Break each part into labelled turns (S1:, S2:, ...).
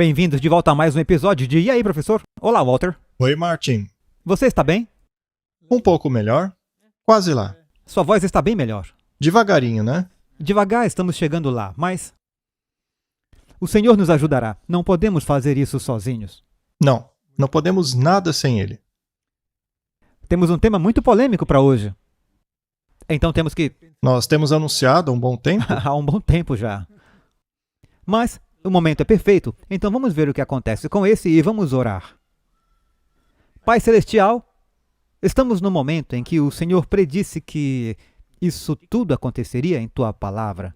S1: Bem-vindos de volta a mais um episódio de E aí, professor? Olá, Walter.
S2: Oi, Martin.
S1: Você está bem?
S2: Um pouco melhor? Quase lá.
S1: Sua voz está bem melhor.
S2: Devagarinho, né?
S1: Devagar estamos chegando lá, mas o Senhor nos ajudará. Não podemos fazer isso sozinhos.
S2: Não podemos nada sem Ele.
S1: Temos um tema muito polêmico para hoje. Então temos que...
S2: Nós temos anunciado há um bom tempo.
S1: há um bom tempo já. Mas o momento é perfeito, então vamos ver o que acontece com esse e vamos orar. Pai Celestial, estamos no momento em que o Senhor predisse que isso tudo aconteceria em Tua Palavra.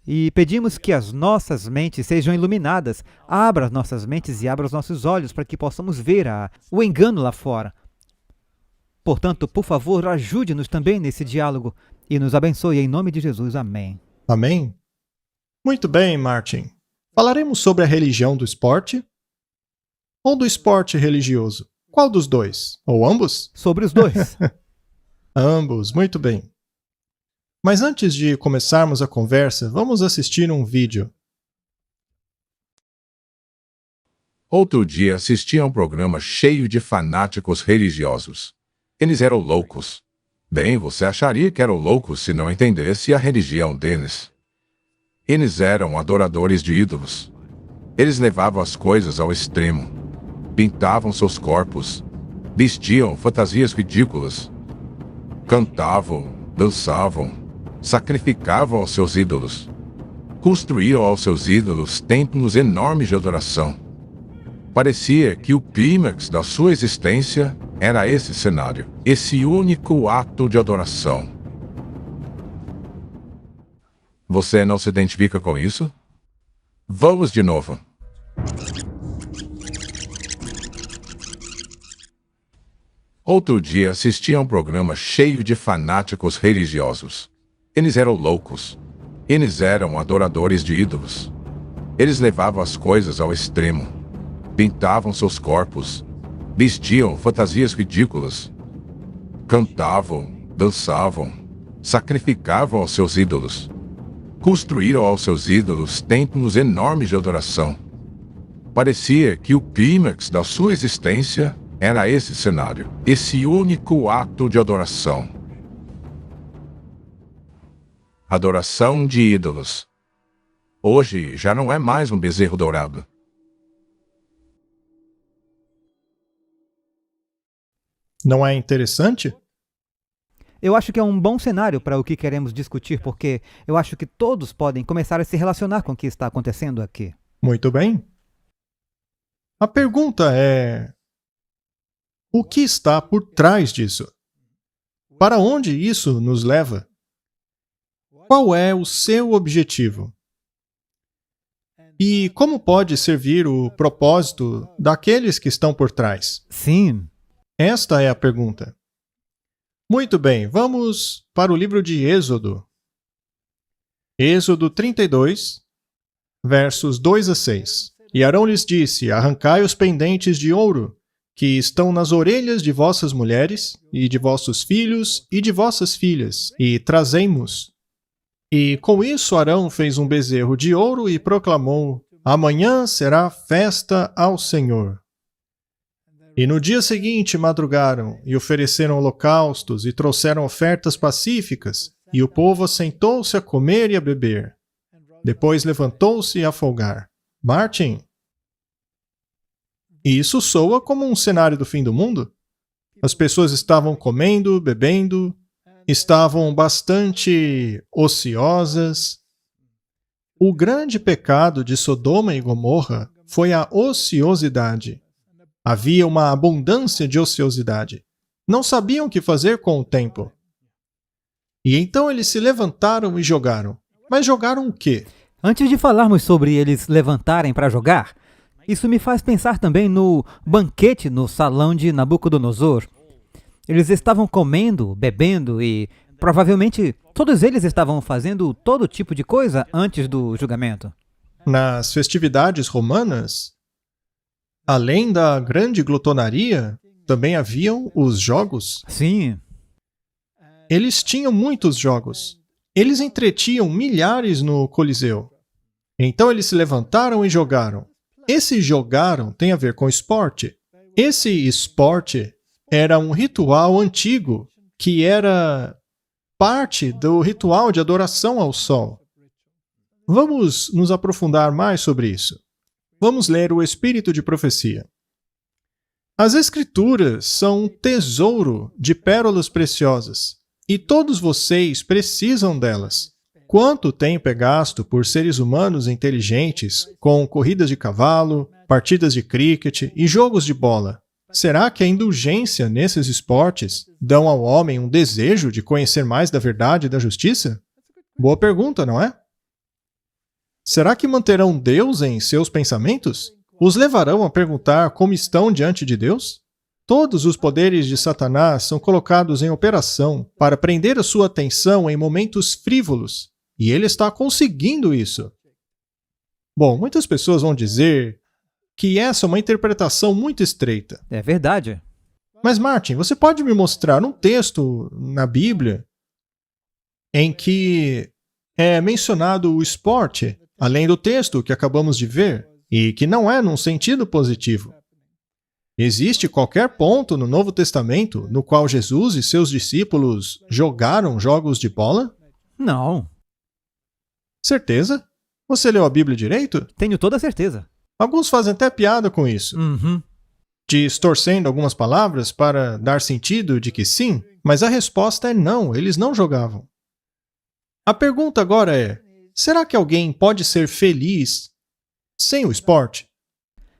S1: E pedimos que as nossas mentes sejam iluminadas. Abra as nossas mentes e abra os nossos olhos para que possamos ver o engano lá fora. Portanto, por favor, ajude-nos também nesse diálogo e nos abençoe em nome de Jesus. Amém.
S2: Amém? Muito bem, Martin. Falaremos sobre a religião do esporte ou do esporte religioso? Qual dos dois? Ou ambos?
S1: Sobre os dois.
S2: Ambos, muito bem. Mas antes de começarmos a conversa, vamos assistir um vídeo.
S3: Outro dia assisti a um programa cheio de fanáticos religiosos. Eles eram loucos. Bem, você acharia que eram loucos se não entendesse a religião deles. Eles eram adoradores de ídolos. Eles levavam as coisas ao extremo. Pintavam seus corpos. Vestiam fantasias ridículas. Cantavam, dançavam, sacrificavam aos seus ídolos. Construíam aos seus ídolos templos enormes de adoração. Parecia que o clímax da sua existência era esse cenário, esse único ato de adoração. Você não se identifica com isso? Vamos de novo. Outro dia assisti a um programa cheio de fanáticos religiosos. Eles eram loucos. Eles eram adoradores de ídolos. Eles levavam as coisas ao extremo. Pintavam seus corpos. Vestiam fantasias ridículas. Cantavam, dançavam, sacrificavam aos seus ídolos. Construíram aos seus ídolos templos enormes de adoração. Parecia que o clímax da sua existência era esse cenário, esse único ato de adoração. Adoração de ídolos. Hoje já não é mais um bezerro dourado.
S2: Não é interessante?
S1: Eu acho que é um bom cenário para o que queremos discutir, porque eu acho que todos podem começar a se relacionar com o que está acontecendo aqui.
S2: Muito bem. A pergunta é: o que está por trás disso? Para onde isso nos leva? Qual é o seu objetivo? E como pode servir o propósito daqueles que estão por trás?
S1: Sim.
S2: Esta é a pergunta. Muito bem, vamos para o livro de Êxodo. Êxodo 32, versos 2 a 6. E Arão lhes disse: arrancai os pendentes de ouro, que estão nas orelhas de vossas mulheres, e de vossos filhos, e de vossas filhas, e trazei-mos. E com isso Arão fez um bezerro de ouro e proclamou: amanhã será festa ao Senhor. E no dia seguinte madrugaram, e ofereceram holocaustos, e trouxeram ofertas pacíficas, e o povo assentou-se a comer e a beber. Depois levantou-se a folgar. Martin? E isso soa como um cenário do fim do mundo? As pessoas estavam comendo, bebendo, estavam bastante ociosas. O grande pecado de Sodoma e Gomorra foi a ociosidade. Havia uma abundância de ociosidade. Não sabiam o que fazer com o tempo. E então eles se levantaram e jogaram. Mas jogaram o quê?
S1: Antes de falarmos sobre eles levantarem para jogar, isso me faz pensar também no banquete no salão de Nabucodonosor. Eles estavam comendo, bebendo e provavelmente todos eles estavam fazendo todo tipo de coisa antes do julgamento.
S2: Nas festividades romanas, além da grande glutonaria, também haviam os jogos.
S1: Sim.
S2: Eles tinham muitos jogos. Eles entretinham milhares no Coliseu. Então eles se levantaram e jogaram. Esse jogaram tem a ver com esporte. Esse esporte era um ritual antigo que era parte do ritual de adoração ao sol. Vamos nos aprofundar mais sobre isso. Vamos ler o Espírito de Profecia. As Escrituras são um tesouro de pérolas preciosas, e todos vocês precisam delas. Quanto tempo é gasto por seres humanos inteligentes com corridas de cavalo, partidas de cricket e jogos de bola? Será que a indulgência nesses esportes dão ao homem um desejo de conhecer mais da verdade e da justiça? Boa pergunta, não é? Será que manterão Deus em seus pensamentos? Os levarão a perguntar como estão diante de Deus? Todos os poderes de Satanás são colocados em operação para prender a sua atenção em momentos frívolos, e ele está conseguindo isso. Bom, muitas pessoas vão dizer que essa é uma interpretação muito estreita.
S1: É verdade.
S2: Mas, Martin, você pode me mostrar um texto na Bíblia em que é mencionado o esporte, além do texto que acabamos de ver, e que não é num sentido positivo? Existe qualquer ponto no Novo Testamento no qual Jesus e seus discípulos jogaram jogos de bola?
S1: Não.
S2: Certeza? Você leu a Bíblia direito?
S1: Tenho toda a certeza.
S2: Alguns fazem até piada com isso,
S1: Uhum.
S2: distorcendo algumas palavras para dar sentido de que sim, mas a resposta é não, eles não jogavam. A pergunta agora é: será que alguém pode ser feliz sem o esporte?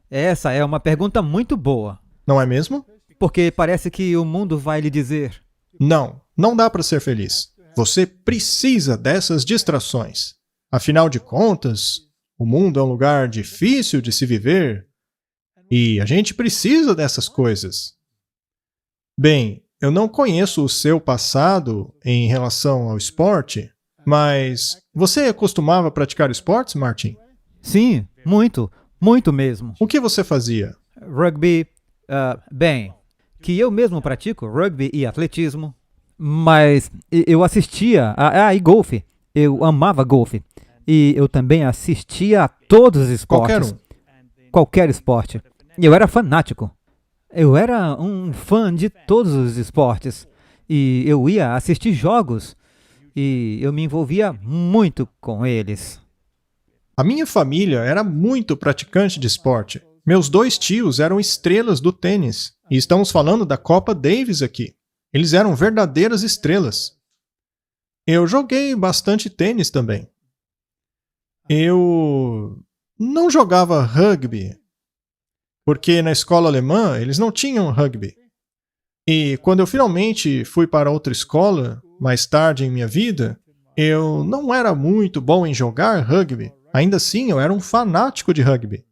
S1: Essa é uma pergunta muito boa,
S2: Não é mesmo?
S1: porque parece que o mundo vai lhe dizer:
S2: Não, não dá para ser feliz. Você precisa dessas distrações. Afinal de contas, o mundo é um lugar difícil de se viver e a gente precisa dessas coisas. Bem, eu não conheço o seu passado em relação ao esporte, mas você costumava praticar esportes, Martin?
S1: sim, muito, muito mesmo.
S2: O que você fazia?
S1: Rugby, bem, que eu mesmo pratico rugby e atletismo, mas eu assistia e golfe. Eu amava golfe. E eu também assistia a todos os esportes.
S2: Qualquer um.
S1: Qualquer esporte. Eu era fanático. Eu era um fã de todos os esportes. E eu ia assistir jogos. E eu me envolvia muito com eles.
S2: A minha família era muito praticante de esporte. Meus 2 tios eram estrelas do tênis. E estamos falando da Copa Davis aqui. Eles eram verdadeiras estrelas. Eu joguei bastante tênis também. Eu não jogava rugby, porque na escola alemã eles não tinham rugby. E quando eu finalmente fui para outra escola, mais tarde em minha vida, eu não era muito bom em jogar rugby. Ainda assim, eu era um fanático de rugby.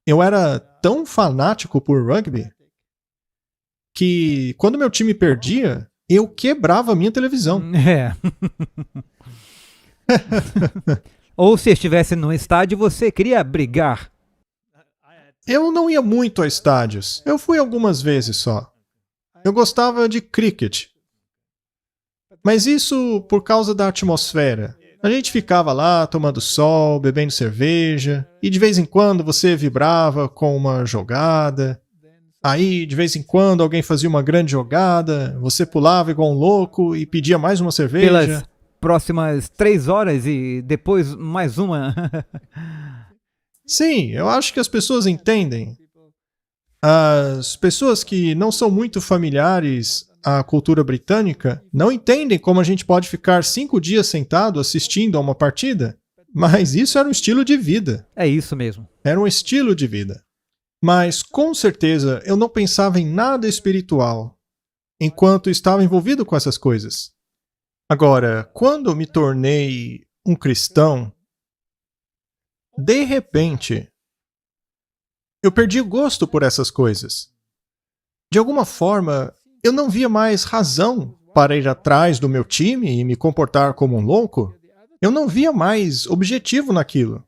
S2: Eu era tão fanático por rugby que quando meu time perdia, eu quebrava a minha televisão.
S1: É. Ou se estivesse no estádio, você queria brigar.
S2: Eu não ia muito a estádios. Eu fui algumas vezes só. Eu gostava de cricket. Mas isso por causa da atmosfera. A gente ficava lá tomando sol, bebendo cerveja, e de vez em quando você vibrava com uma jogada. Aí, de vez em quando, alguém fazia uma grande jogada, você pulava igual um louco e pedia mais uma cerveja.
S1: Pelas próximas 3 horas e depois mais uma.
S2: Sim, eu acho que as pessoas entendem. As pessoas que não são muito familiares à cultura britânica não entendem como a gente pode ficar 5 dias sentado assistindo a uma partida. Mas isso era um estilo de vida.
S1: É isso mesmo.
S2: Era um estilo de vida. Mas, com certeza, eu não pensava em nada espiritual enquanto estava envolvido com essas coisas. Agora, quando me tornei um cristão, de repente, eu perdi o gosto por essas coisas. De alguma forma, eu não via mais razão para ir atrás do meu time e me comportar como um louco. Eu não via mais objetivo naquilo.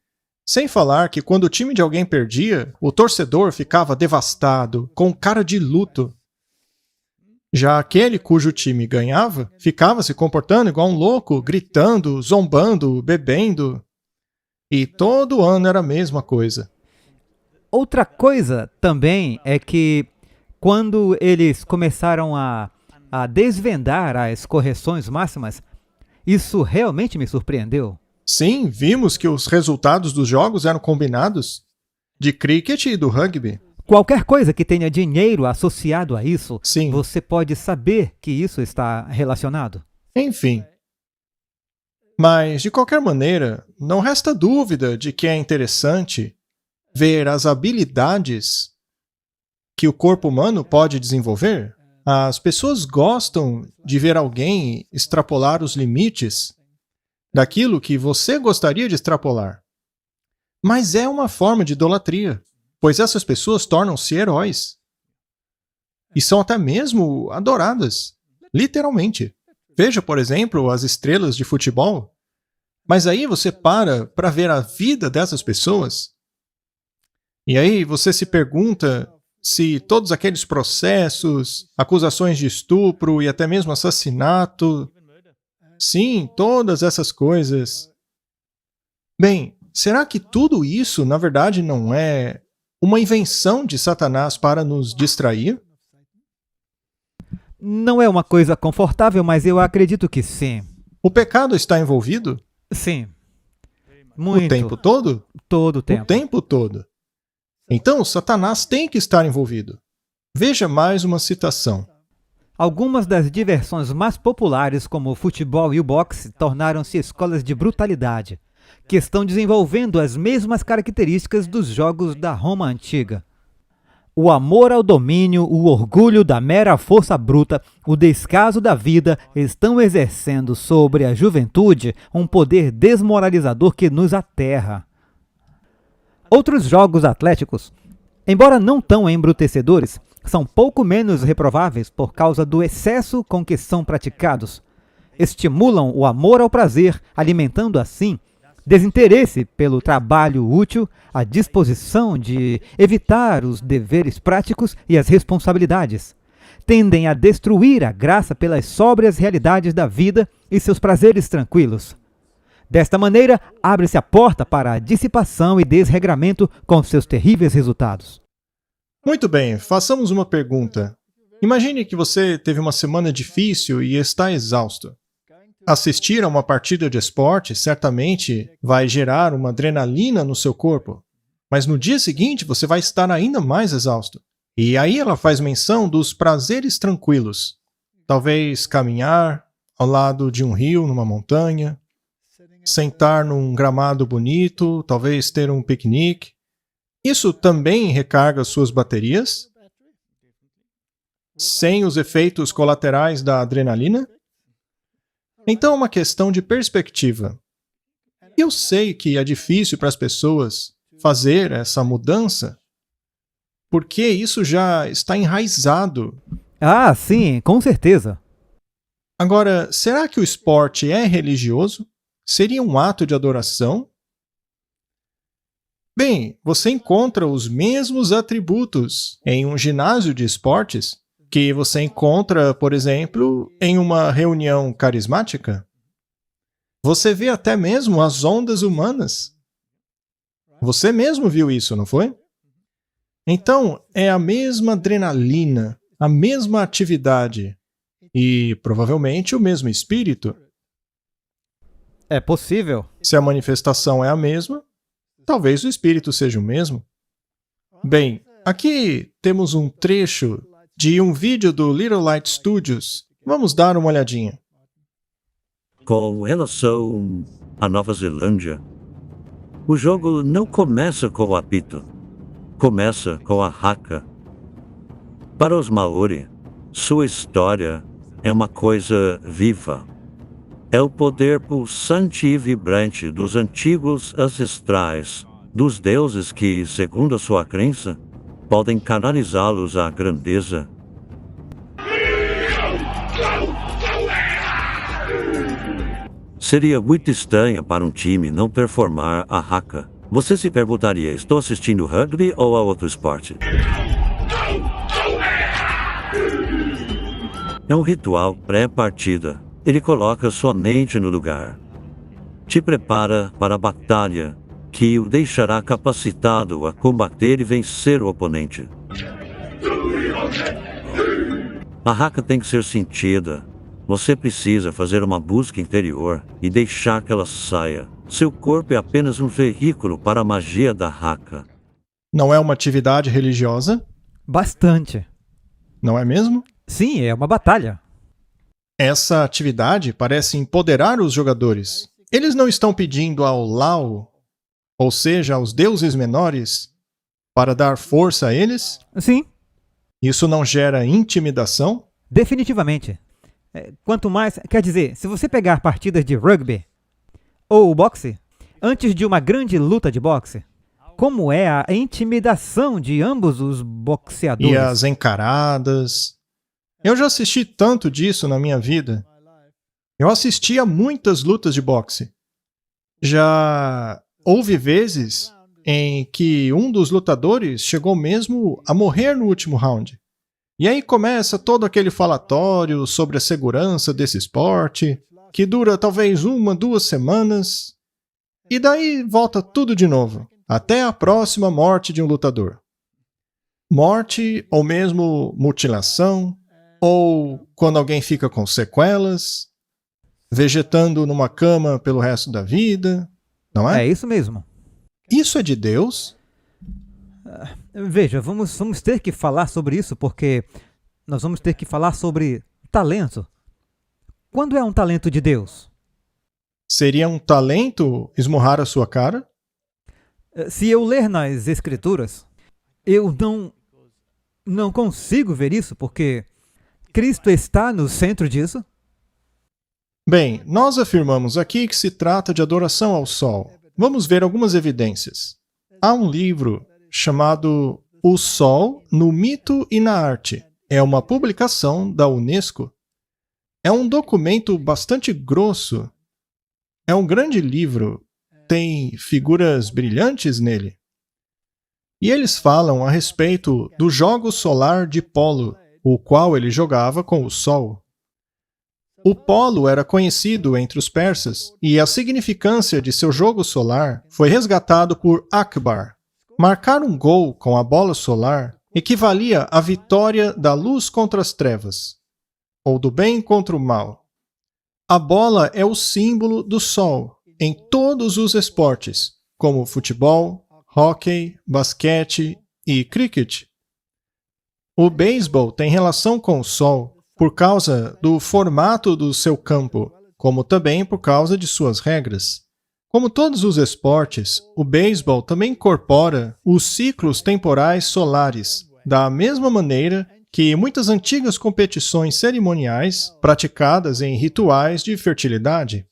S2: Sem falar que quando o time de alguém perdia, o torcedor ficava devastado, com cara de luto. Já aquele cujo time ganhava, ficava se comportando igual um louco, gritando, zombando, bebendo. E todo ano era a mesma coisa.
S1: Outra coisa também é que quando eles começaram a desvendar as correções máximas, isso realmente me surpreendeu.
S2: Sim, vimos que os resultados dos jogos eram combinados de cricket e do rugby.
S1: Qualquer coisa que tenha dinheiro associado a isso,
S2: Sim.
S1: você pode saber que isso está relacionado.
S2: Enfim. Mas, de qualquer maneira, não resta dúvida de que é interessante ver as habilidades que o corpo humano pode desenvolver. As pessoas gostam de ver alguém extrapolar os limites daquilo que você gostaria de extrapolar. Mas é uma forma de idolatria, pois essas pessoas tornam-se heróis. E são até mesmo adoradas, literalmente. Veja, por exemplo, as estrelas de futebol. Mas aí você para ver a vida dessas pessoas. E aí você se pergunta se todos aqueles processos, acusações de estupro e até mesmo assassinato, sim, todas essas coisas. Bem, será que tudo isso, na verdade, não é uma invenção de Satanás para nos distrair?
S1: Não é uma coisa confortável, mas eu acredito que sim.
S2: O pecado está envolvido?
S1: Sim. Muito.
S2: O tempo todo?
S1: Todo o tempo.
S2: O tempo todo. Então, Satanás tem que estar envolvido. Veja mais uma citação.
S1: Algumas das diversões mais populares, como o futebol e o boxe, tornaram-se escolas de brutalidade, que estão desenvolvendo as mesmas características dos jogos da Roma antiga. O amor ao domínio, o orgulho da mera força bruta, o descaso da vida estão exercendo sobre a juventude um poder desmoralizador que nos aterra. Outros jogos atléticos, embora não tão embrutecedores, são pouco menos reprováveis por causa do excesso com que são praticados. Estimulam o amor ao prazer, alimentando assim desinteresse pelo trabalho útil, a disposição de evitar os deveres práticos e as responsabilidades. Tendem a destruir a graça pelas sóbrias realidades da vida e seus prazeres tranquilos. Desta maneira, abre-se a porta para a dissipação e desregramento com seus terríveis resultados.
S2: Muito bem, façamos uma pergunta. Imagine que você teve uma semana difícil e está exausto. Assistir a uma partida de esporte certamente vai gerar uma adrenalina no seu corpo, mas no dia seguinte você vai estar ainda mais exausto. E aí ela faz menção dos prazeres tranquilos. Talvez caminhar ao lado de um rio, numa montanha, sentar num gramado bonito, talvez ter um piquenique. Isso também recarga suas baterias, sem os efeitos colaterais da adrenalina? Então é uma questão de perspectiva. Eu sei que é difícil para as pessoas fazer essa mudança, porque isso já está enraizado.
S1: Ah, sim, com certeza.
S2: Agora, será que o esporte é religioso? Seria um ato de adoração? Bem, você encontra os mesmos atributos em um ginásio de esportes que você encontra, por exemplo, em uma reunião carismática. Você vê até mesmo as ondas humanas. Você mesmo viu isso, não foi? Então, é a mesma adrenalina, a mesma atividade e, provavelmente, o mesmo espírito.
S1: É possível.
S2: Se a manifestação é a mesma, talvez o espírito seja o mesmo. Bem, aqui temos um trecho de um vídeo do Little Light Studios. Vamos dar uma olhadinha.
S4: Com relação à Nova Zelândia, o jogo não começa com o apito, começa com a haka. Para os Maori, sua história é uma coisa viva. É o poder pulsante e vibrante dos antigos ancestrais, dos deuses que, segundo a sua crença, podem canalizá-los à grandeza. Seria muito estranho para um time não performar a haka. Você se perguntaria, estou assistindo rugby ou a outro esporte? É um ritual pré-partida. Ele coloca sua mente no lugar. Te prepara para a batalha que o deixará capacitado a combater e vencer o oponente. A haka tem que ser sentida. Você precisa fazer uma busca interior e deixar que ela saia. Seu corpo é apenas um veículo para a magia da haka.
S2: Não é uma atividade religiosa?
S1: Bastante.
S2: Não é mesmo?
S1: Sim, é uma batalha.
S2: Essa atividade parece empoderar os jogadores. Eles não estão pedindo ao Lao, ou seja, aos deuses menores, para dar força a eles?
S1: Sim,
S2: Isso não gera intimidação?
S1: definitivamente. Quanto mais, quer dizer, se você pegar partidas de rugby ou boxe, antes de uma grande luta de boxe, como é a intimidação de ambos os boxeadores?
S2: E as encaradas? Eu já assisti tanto disso na minha vida. Eu assisti a muitas lutas de boxe. Já houve vezes em que um dos lutadores chegou mesmo a morrer no último round. E aí começa todo aquele falatório sobre a segurança desse esporte, que dura talvez 1, 2 semanas, e daí volta tudo de novo, até a próxima morte de um lutador. Morte, ou mesmo mutilação, ou quando alguém fica com sequelas, vegetando numa cama pelo resto da vida, não é?
S1: É isso mesmo.
S2: Isso é de Deus?
S1: Veja, vamos ter que falar sobre isso porque nós vamos ter que falar sobre talento. Quando é um talento de Deus?
S2: Seria um talento esmurrar a sua cara?
S1: Se eu ler nas Escrituras, eu não consigo ver isso porque Cristo está no centro disso.
S2: Bem, nós afirmamos aqui que se trata de adoração ao Sol. Vamos ver algumas evidências. Há um livro chamado O Sol no Mito e na Arte. É uma publicação da Unesco. É um documento bastante grosso. É um grande livro. Tem figuras brilhantes nele. E eles falam a respeito do jogo solar de polo, o qual ele jogava com o Sol. O polo era conhecido entre os persas e a significância de seu jogo solar foi resgatado por Akbar. Marcar um gol com a bola solar equivalia à vitória da luz contra as trevas, ou do bem contra o mal. A bola é o símbolo do sol em todos os esportes, como futebol, hóquei, basquete e cricket. O beisebol tem relação com o sol por causa do formato do seu campo, como também por causa de suas regras. Como todos os esportes, o beisebol também incorpora os ciclos temporais solares, da mesma maneira que muitas antigas competições cerimoniais praticadas em rituais de fertilidade.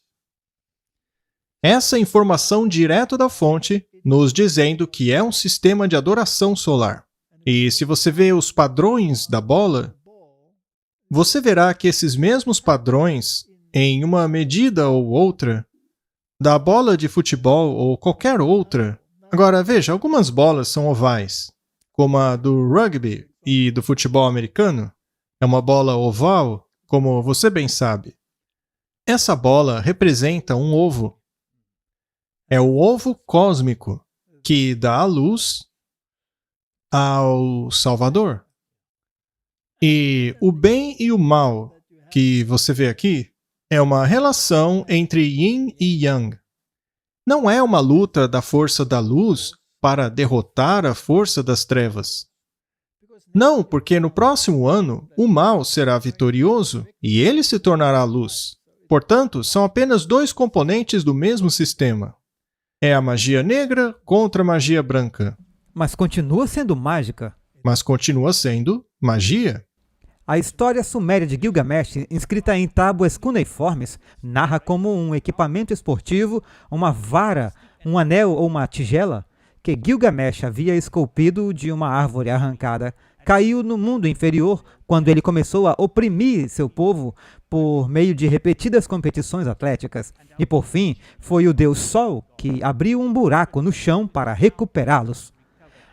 S2: Essa informação direto da fonte, nos dizendo que é um sistema de adoração solar. E se você vê os padrões da bola, você verá que esses mesmos padrões, em uma medida ou outra, da bola de futebol ou qualquer outra. Agora, veja, algumas bolas são ovais, como a do rugby e do futebol americano. É uma bola oval, como você bem sabe. Essa bola representa um ovo. É o ovo cósmico, que dá a luz ao Salvador. E o bem e o mal, que você vê aqui, é uma relação entre yin e yang. Não é uma luta da força da luz para derrotar a força das trevas. Não, porque no próximo ano o mal será vitorioso e ele se tornará luz. Portanto, são apenas dois componentes do mesmo sistema. É a magia negra contra a magia branca.
S1: Mas continua sendo mágica.
S2: Mas continua sendo magia.
S1: A história suméria de Gilgamesh, inscrita em tábuas cuneiformes, narra como um equipamento esportivo, uma vara, um anel ou uma tigela, que Gilgamesh havia esculpido de uma árvore arrancada, caiu no mundo inferior quando ele começou a oprimir seu povo por meio de repetidas competições atléticas. E por fim, foi o deus Sol que abriu um buraco no chão para recuperá-los.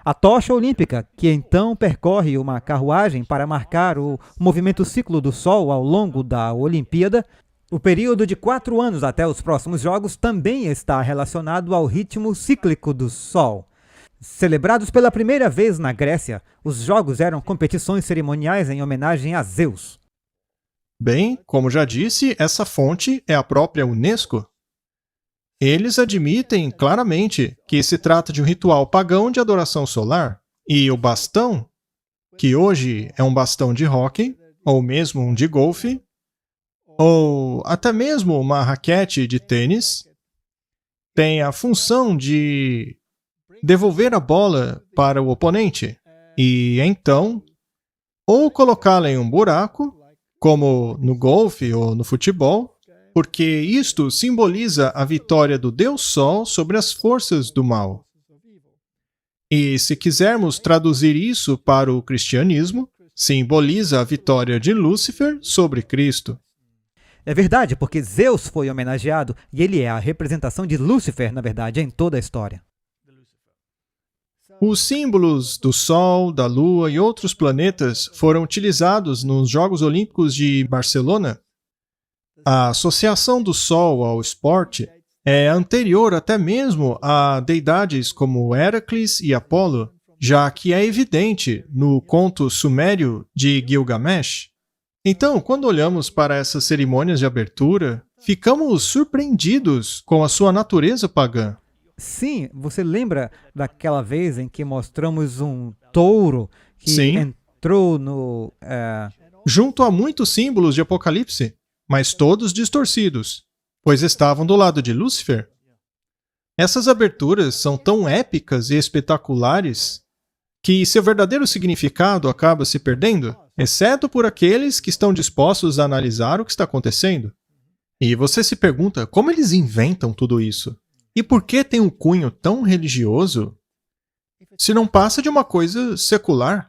S1: A tocha olímpica, que então percorre uma carruagem para marcar o movimento ciclo do Sol ao longo da Olimpíada, O período de 4 anos até os próximos jogos também está relacionado ao ritmo cíclico do Sol. Celebrados pela primeira vez na Grécia, os jogos eram competições cerimoniais em homenagem a Zeus.
S2: Bem, como já disse, essa fonte é a própria Unesco. Eles admitem claramente que se trata de um ritual pagão de adoração solar, e o bastão, que hoje é um bastão de hóquei, ou mesmo um de golfe, ou até mesmo uma raquete de tênis, tem a função de devolver a bola para o oponente e, então, ou colocá-la em um buraco, como no golfe ou no futebol, porque isto simboliza a vitória do Deus Sol sobre as forças do mal. E se quisermos traduzir isso para o cristianismo, simboliza a vitória de Lúcifer sobre Cristo.
S1: É verdade, porque Zeus foi homenageado e ele é a representação de Lúcifer, na verdade, em toda a história.
S2: Os símbolos do Sol, da Lua e outros planetas foram utilizados nos Jogos Olímpicos de Barcelona. A associação do Sol ao esporte é anterior até mesmo a deidades como Heracles e Apolo, já que é evidente no conto sumério de Gilgamesh. Então, quando olhamos para essas cerimônias de abertura, ficamos surpreendidos com a sua natureza pagã.
S1: Sim, você lembra daquela vez em que mostramos um touro que
S2: Sim.
S1: entrou no...
S2: Junto a muitos símbolos de Apocalipse, mas todos distorcidos, pois estavam do lado de Lúcifer. Essas aberturas são tão épicas e espetaculares que seu verdadeiro significado acaba se perdendo, exceto por aqueles que estão dispostos a analisar o que está acontecendo. E você se pergunta como eles inventam tudo isso? E por que tem um cunho tão religioso se não passa de uma coisa secular?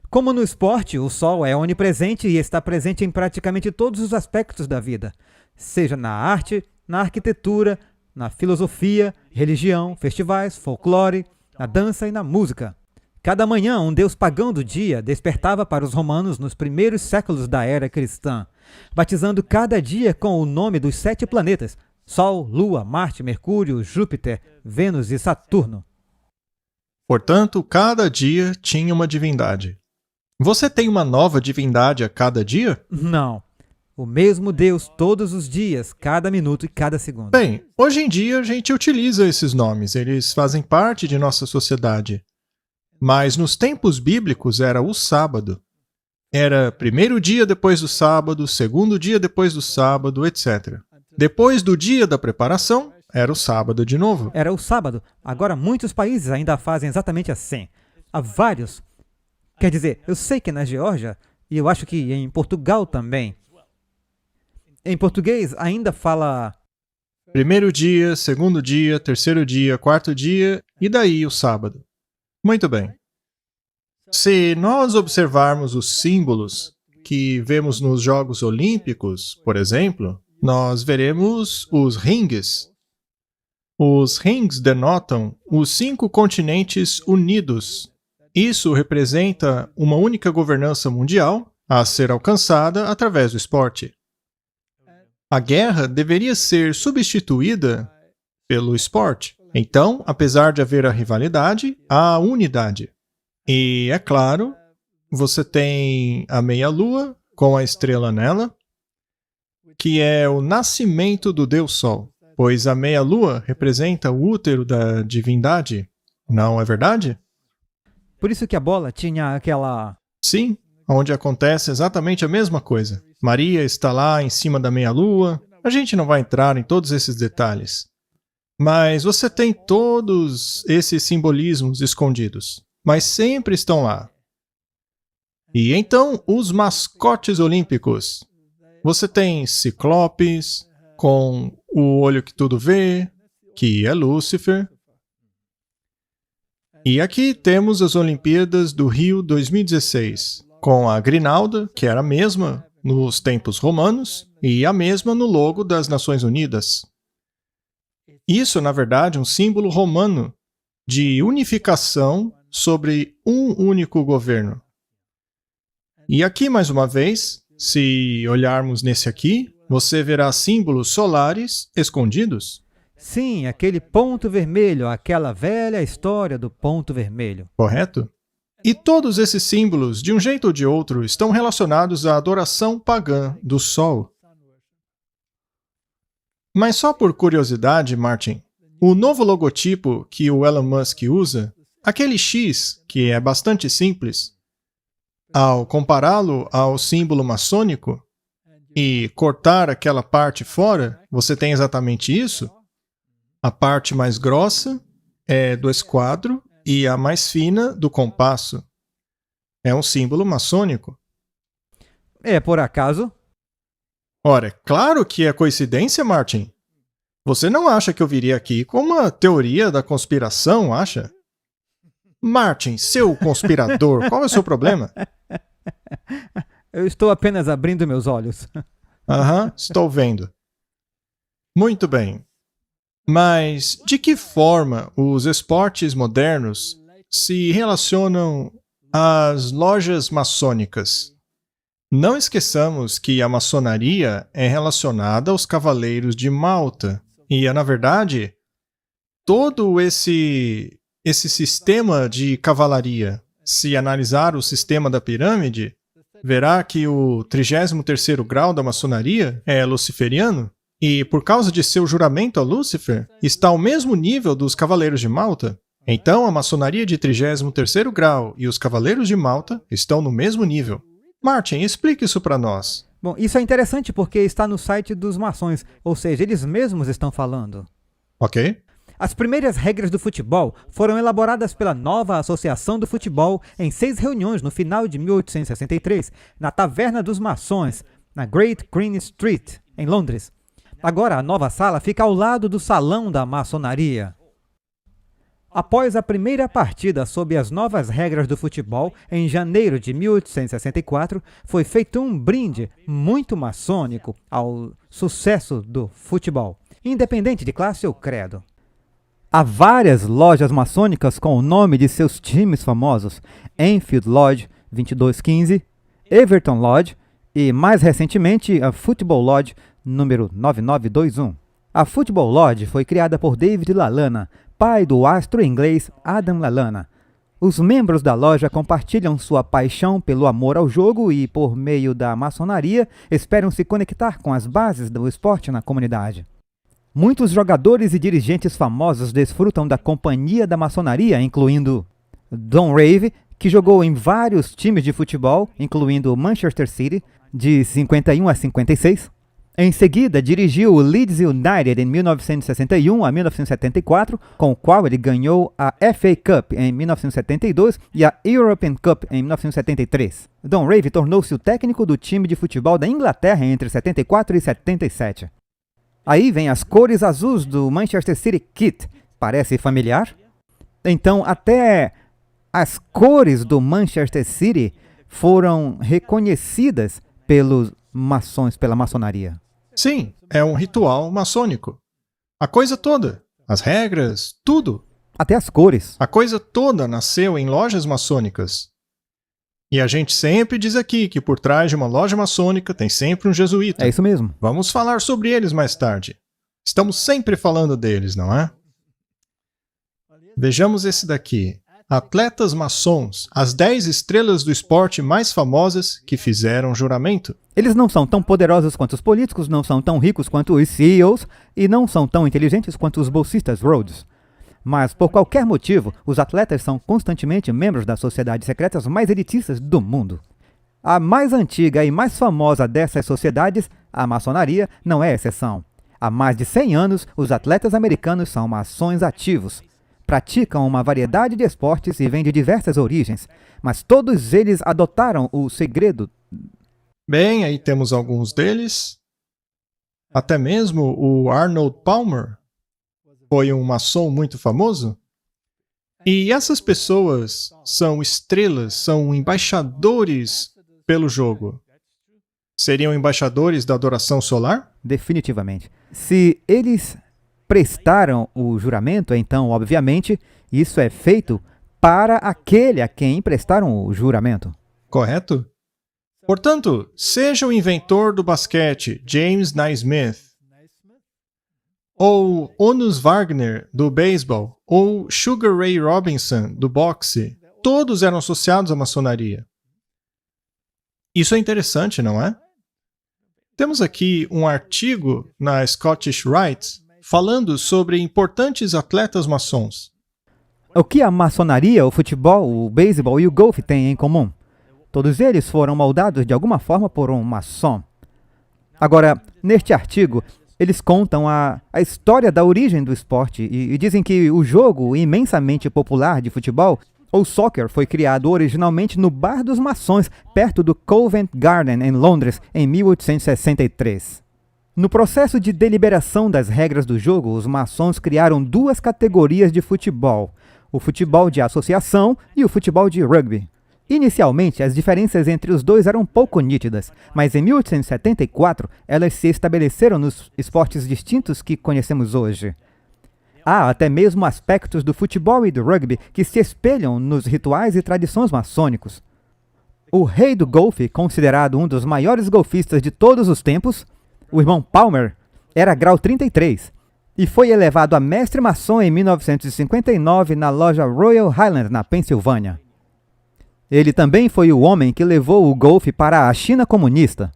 S1: Como no esporte, o Sol é onipresente e está presente em praticamente todos os aspectos da vida, seja na arte, na arquitetura, na filosofia, religião, festivais, folclore, na dança e na música. Cada manhã, um deus pagão do dia despertava para os romanos nos primeiros séculos da era cristã, batizando cada dia com o nome dos 7 planetas: Sol, Lua, Marte, Mercúrio, Júpiter, Vênus e Saturno.
S2: Portanto, cada dia tinha uma divindade. Você tem uma nova divindade a cada dia?
S1: Não. O mesmo Deus todos os dias, cada minuto e cada segundo.
S2: Bem, hoje em dia a gente utiliza esses nomes, eles fazem parte de nossa sociedade. Mas nos tempos bíblicos era o sábado. Era primeiro dia depois do sábado, segundo dia depois do sábado, etc. Depois do dia da preparação, era o sábado de novo.
S1: Era o sábado. Agora muitos países ainda fazem exatamente assim. Há vários. Quer dizer, eu sei que na Geórgia, e eu acho que em Portugal também, em português ainda fala
S2: primeiro dia, segundo dia, terceiro dia, quarto dia e daí o sábado. Muito bem. Se nós observarmos os símbolos que vemos nos Jogos Olímpicos, por exemplo, nós veremos os rings. Os rings denotam os 5 continentes unidos. Isso representa uma única governança mundial a ser alcançada através do esporte. A guerra deveria ser substituída pelo esporte. Então, apesar de haver a rivalidade, há a unidade. E, é claro, você tem a meia-lua com a estrela nela, que é o nascimento do Deus Sol, pois a meia-lua representa o útero da divindade. Não é verdade?
S1: Por isso que a bola tinha aquela...
S2: Sim, onde acontece exatamente a mesma coisa. Maria está lá em cima da meia-lua. A gente não vai entrar em todos esses detalhes. Mas você tem todos esses simbolismos escondidos, mas sempre estão lá. E então, os mascotes olímpicos. Você tem Ciclopes, com o olho que tudo vê, que é Lúcifer. E aqui temos as Olimpíadas do Rio 2016, com a grinalda, que era a mesma nos tempos romanos, e a mesma no logo das Nações Unidas. Isso, na verdade, é um símbolo romano de unificação sobre um único governo. E aqui, mais uma vez, Se olharmos nesse aqui, você verá símbolos solares escondidos,
S1: Sim, aquele ponto vermelho, aquela velha história do ponto vermelho.
S2: correto? E todos esses símbolos, de um jeito ou de outro, estão relacionados à adoração pagã do Sol. Mas só por curiosidade, Martin, o novo logotipo que o Elon Musk usa, aquele X, que é bastante simples, ao compará-lo ao símbolo maçônico e cortar aquela parte fora, você tem exatamente isso? A parte mais grossa é do esquadro e a mais fina do compasso. É um símbolo maçônico.
S1: É por acaso?
S2: Ora, é claro que é coincidência, Martin. Você não acha que eu viria aqui com uma teoria da conspiração, acha? Martin, seu conspirador, qual é o seu problema?
S1: Eu estou apenas abrindo meus olhos.
S2: Aham, estou vendo. Muito bem. Mas de que forma os esportes modernos se relacionam às lojas maçônicas? Não esqueçamos que a maçonaria é relacionada aos Cavaleiros de Malta. E, na verdade, todo esse sistema de cavalaria, se analisar o sistema da pirâmide, verá que o 33º grau da maçonaria é luciferiano. E, por causa de seu juramento a Lúcifer, está ao mesmo nível dos Cavaleiros de Malta. Então, a maçonaria de 33º grau e os Cavaleiros de Malta estão no mesmo nível. Martin, explique isso para nós.
S1: Bom, isso é interessante porque está no site dos maçons, ou seja, eles mesmos estão falando.
S2: Ok?
S1: As primeiras regras do futebol foram elaboradas pela nova Associação do Futebol em 6 reuniões no final de 1863, na Taverna dos Maçons, na Great Green Street, em Londres. Agora, a nova sala fica ao lado do Salão da Maçonaria. Após a primeira partida sob as novas regras do futebol, em janeiro de 1864, foi feito um brinde muito maçônico ao sucesso do futebol, independente de classe ou credo. Há várias lojas maçônicas com o nome de seus times famosos: Enfield Lodge 2215, Everton Lodge e, mais recentemente, a Football Lodge número 9921. A Football Lodge foi criada por David Lalana, pai do astro inglês Adam Lalana. Os membros da loja compartilham sua paixão pelo amor ao jogo e, por meio da maçonaria, esperam se conectar com as bases do esporte na comunidade. Muitos jogadores e dirigentes famosos desfrutam da companhia da maçonaria, incluindo Don Rave, que jogou em vários times de futebol, incluindo o Manchester City, de 51 a 56. Em seguida, dirigiu o Leeds United em 1961 a 1974, com o qual ele ganhou a FA Cup em 1972 e a European Cup em 1973. Don Rave tornou-se o técnico do time de futebol da Inglaterra entre 74 e 77. Aí vem as cores azuis do Manchester City Kit. Parece familiar? Então, até as cores do Manchester City foram reconhecidas pelos maçons, pela maçonaria.
S2: Sim, é um ritual maçônico. A coisa toda, as regras, tudo.
S1: Até as cores.
S2: A coisa toda nasceu em lojas maçônicas. E a gente sempre diz aqui que por trás de uma loja maçônica tem sempre um jesuíta.
S1: É isso mesmo.
S2: Vamos falar sobre eles mais tarde. Estamos sempre falando deles, não é? Vejamos esse daqui. Atletas maçons, as 10 estrelas do esporte mais famosas que fizeram juramento.
S1: Eles não são tão poderosos quanto os políticos, não são tão ricos quanto os CEOs e não são tão inteligentes quanto os bolsistas Rhodes. Mas, por qualquer motivo, os atletas são constantemente membros das sociedades secretas mais elitistas do mundo. A mais antiga e mais famosa dessas sociedades, a maçonaria, não é exceção. Há mais de 100 anos, os atletas americanos são maçons ativos. Praticam uma variedade de esportes e vêm de diversas origens, mas todos eles adotaram o segredo.
S2: Bem, aí temos alguns deles. Até mesmo o Arnold Palmer foi um maçom muito famoso. E essas pessoas são estrelas, são embaixadores pelo jogo. Seriam embaixadores da adoração solar?
S1: Definitivamente. Se eles prestaram o juramento, então, obviamente, isso é feito para aquele a quem prestaram o juramento.
S2: Correto? Portanto, seja o inventor do basquete, James Naismith, ou Honus Wagner, do beisebol, ou Sugar Ray Robinson, do boxe, todos eram associados à maçonaria. Isso é interessante, não é? Temos aqui um artigo na Scottish Rite falando sobre importantes atletas maçons.
S1: O que a maçonaria, o futebol, o beisebol e o golfe têm em comum? Todos eles foram moldados de alguma forma por um maçom. Agora, neste artigo, eles contam a história da origem do esporte e dizem que o jogo imensamente popular de futebol, ou soccer, foi criado originalmente no Bar dos Maçons, perto do Covent Garden, em Londres, em 1863. No processo de deliberação das regras do jogo, os maçons criaram duas categorias de futebol: o futebol de associação e o futebol de rugby. Inicialmente, as diferenças entre os dois eram pouco nítidas, mas em 1874 elas se estabeleceram nos esportes distintos que conhecemos hoje. Há até mesmo aspectos do futebol e do rugby que se espelham nos rituais e tradições maçônicos. O rei do golfe, considerado um dos maiores golfistas de todos os tempos, o irmão Palmer, era grau 33 e foi elevado a mestre maçom em 1959 na loja Royal Highland, na Pensilvânia. Ele também foi o homem que levou o golfe para a China comunista.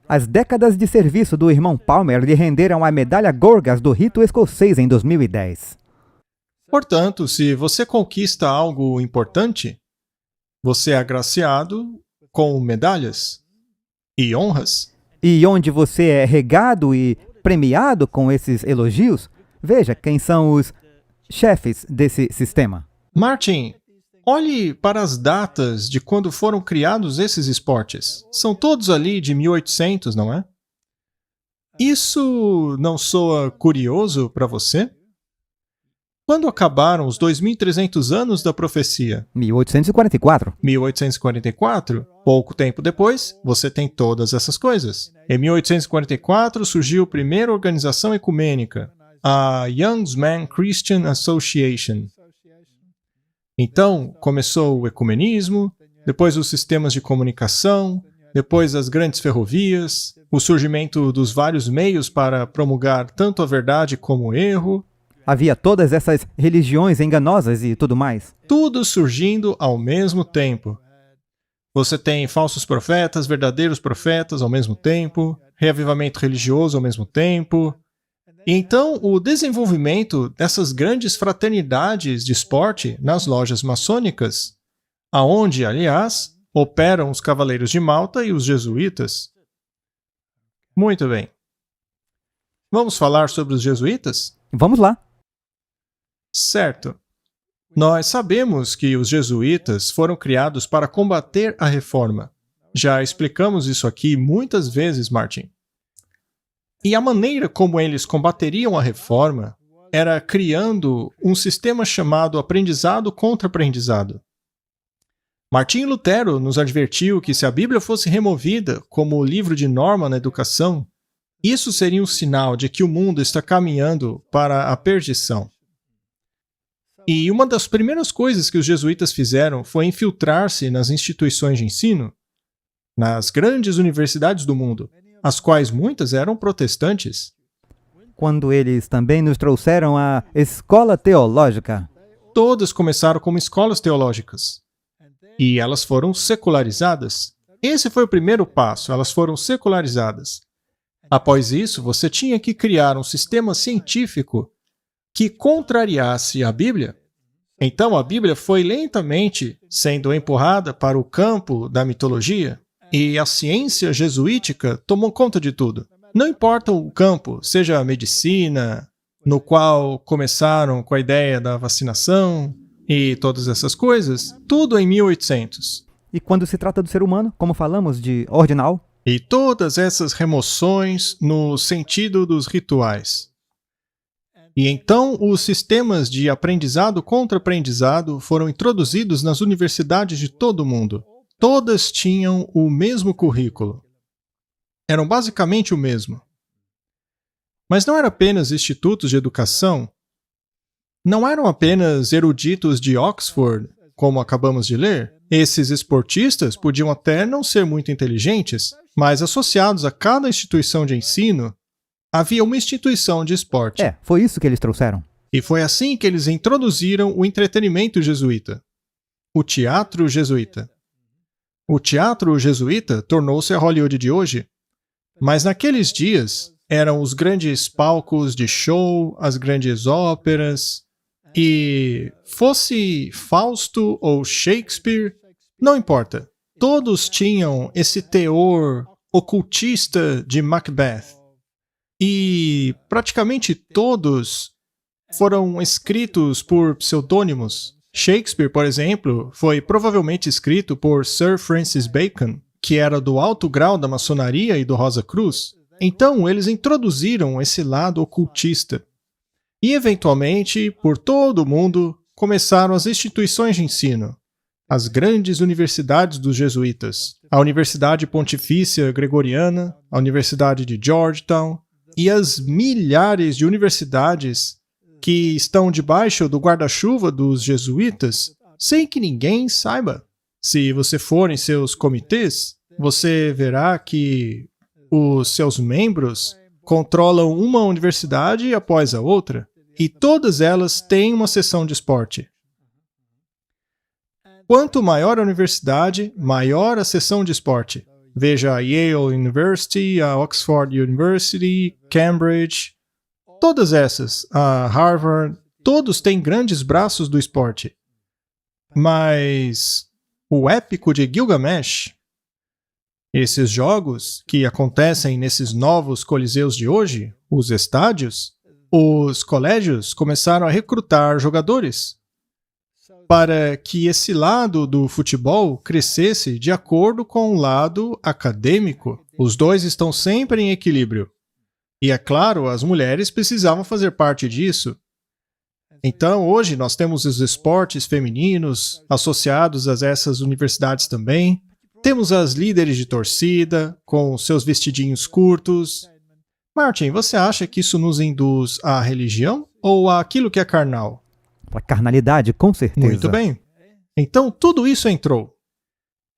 S1: As décadas de serviço do irmão Palmer lhe renderam a medalha Gorgas do rito escocês em 2010.
S2: Portanto, se você conquista algo importante, você é agraciado com medalhas e honras.
S1: E onde você é regado e premiado com esses elogios, veja quem são os chefes desse sistema.
S2: Martin, olhe para as datas de quando foram criados esses esportes. São todos ali de 1800, não é? Isso não soa curioso para você? Quando acabaram os 2.300 anos da profecia?
S1: 1844.
S2: 1844? Pouco tempo depois, você tem todas essas coisas. Em 1844 surgiu a primeira organização ecumênica, a Youngsman Christian Association. Então, começou o ecumenismo, depois os sistemas de comunicação, depois as grandes ferrovias, o surgimento dos vários meios para promulgar tanto a verdade como o erro.
S1: Havia todas essas religiões enganosas e tudo mais.
S2: Tudo surgindo ao mesmo tempo. Você tem falsos profetas, verdadeiros profetas ao mesmo tempo, reavivamento religioso ao mesmo tempo. E então, o desenvolvimento dessas grandes fraternidades de esporte nas lojas maçônicas, aonde, aliás, operam os Cavaleiros de Malta e os Jesuítas. Muito bem. Vamos falar sobre os Jesuítas?
S1: Vamos lá.
S2: Certo. Nós sabemos que os Jesuítas foram criados para combater a reforma. Já explicamos isso aqui muitas vezes, Martin. E a maneira como eles combateriam a reforma era criando um sistema chamado aprendizado contra aprendizado. Martinho Lutero nos advertiu que se a Bíblia fosse removida como livro de norma na educação, isso seria um sinal de que o mundo está caminhando para a perdição. E uma das primeiras coisas que os jesuítas fizeram foi infiltrar-se nas instituições de ensino, nas grandes universidades do mundo, as quais muitas eram protestantes.
S1: Quando eles também nos trouxeram a escola teológica.
S2: Todas começaram como escolas teológicas. E elas foram secularizadas. Esse foi o primeiro passo, elas foram secularizadas. Após isso, você tinha que criar um sistema científico que contrariasse a Bíblia. Então a Bíblia foi lentamente sendo empurrada para o campo da mitologia. E a ciência jesuítica tomou conta de tudo. Não importa o campo, seja a medicina, no qual começaram com a ideia da vacinação e todas essas coisas, tudo em 1800.
S1: E quando se trata do ser humano, como falamos de ordinal?
S2: E todas essas remoções no sentido dos rituais. E então os sistemas de aprendizado contra aprendizado foram introduzidos nas universidades de todo o mundo. Todas tinham o mesmo currículo. Eram basicamente o mesmo. Mas não eram apenas institutos de educação. Não eram apenas eruditos de Oxford como acabamos de ler, esses esportistas podiam até não ser muito inteligentes, mas associados a cada instituição de ensino, havia uma instituição de esporte.
S1: Foi isso que eles trouxeram.
S2: E foi assim que eles introduziram o entretenimento jesuíta, o teatro jesuíta. O teatro jesuíta tornou-se a Hollywood de hoje, mas naqueles dias eram os grandes palcos de show, as grandes óperas, e fosse Fausto ou Shakespeare, não importa. Todos tinham esse teor ocultista de Macbeth. E praticamente todos foram escritos por pseudônimos. Shakespeare, por exemplo, foi provavelmente escrito por Sir Francis Bacon, que era do alto grau da maçonaria e do Rosa Cruz. Então, eles introduziram esse lado ocultista. E, eventualmente, por todo o mundo, começaram as instituições de ensino, as grandes universidades dos jesuítas, a Universidade Pontifícia Gregoriana, a Universidade de Georgetown e as milhares de universidades que estão debaixo do guarda-chuva dos jesuítas sem que ninguém saiba. Se você for em seus comitês, você verá que os seus membros controlam uma universidade após a outra, e todas elas têm uma seção de esporte. Quanto maior a universidade, maior a seção de esporte. Veja a Yale University, a Oxford University, Cambridge, todas essas, a Harvard, todos têm grandes braços do esporte. Mas o épico de Gilgamesh, esses jogos que acontecem nesses novos coliseus de hoje, os estádios, os colégios começaram a recrutar jogadores para que esse lado do futebol crescesse de acordo com o lado acadêmico. Os dois estão sempre em equilíbrio. E, é claro, as mulheres precisavam fazer parte disso. Então, hoje, nós temos os esportes femininos associados a essas universidades também. Temos as líderes de torcida, com seus vestidinhos curtos. Martin, você acha que isso nos induz à religião ou àquilo que é carnal?
S1: A carnalidade, com certeza.
S2: Muito bem. Então, tudo isso entrou.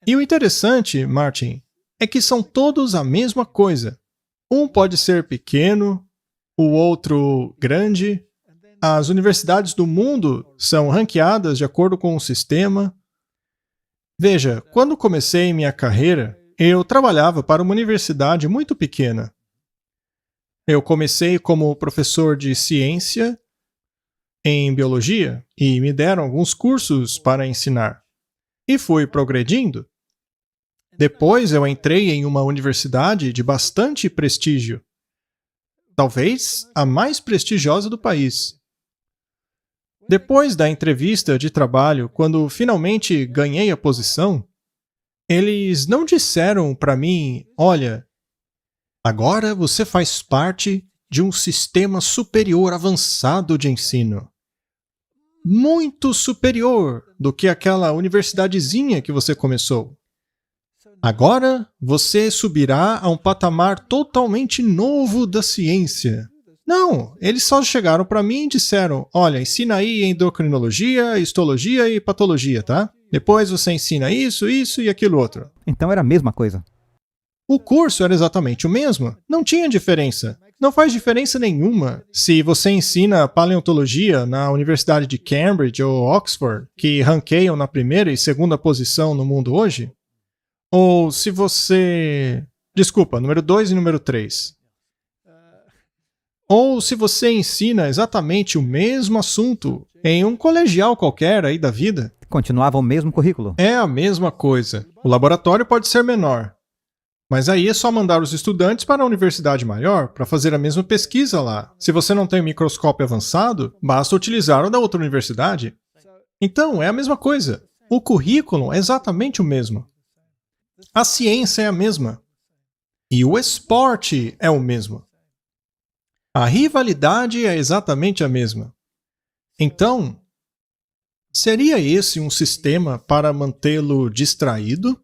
S2: E o interessante, Martin, é que são todos a mesma coisa. Um pode ser pequeno, o outro grande. As universidades do mundo são ranqueadas de acordo com o sistema. Veja, quando comecei minha carreira, eu trabalhava para uma universidade muito pequena. Eu comecei como professor de ciência em biologia e me deram alguns cursos para ensinar. E fui progredindo. Depois eu entrei em uma universidade de bastante prestígio. Talvez a mais prestigiosa do país. Depois da entrevista de trabalho, quando finalmente ganhei a posição, eles não disseram para mim, olha, agora você faz parte de um sistema superior avançado de ensino. Muito superior do que aquela universidadezinha que você começou. Agora você subirá a um patamar totalmente novo da ciência. Não, eles só chegaram para mim e disseram, olha, ensina aí endocrinologia, histologia e patologia, tá? Depois você ensina isso, isso e aquilo outro.
S1: Então era a mesma coisa.
S2: O curso era exatamente o mesmo. Não tinha diferença. Não faz diferença nenhuma se você ensina paleontologia na Universidade de Cambridge ou Oxford, que ranqueiam na primeira e segunda posição no mundo hoje, ou se você... Desculpa, número 2 e número 3. Ou se você ensina exatamente o mesmo assunto em um colegial qualquer aí da vida.
S1: Continuava o mesmo currículo.
S2: É a mesma coisa. O laboratório pode ser menor. Mas aí é só mandar os estudantes para a universidade maior para fazer a mesma pesquisa lá. Se você não tem um microscópio avançado, basta utilizar o da outra universidade. Então, é a mesma coisa. O currículo é exatamente o mesmo. A ciência é a mesma. E o esporte é o mesmo. A rivalidade é exatamente a mesma. Então, seria esse um sistema para mantê-lo distraído?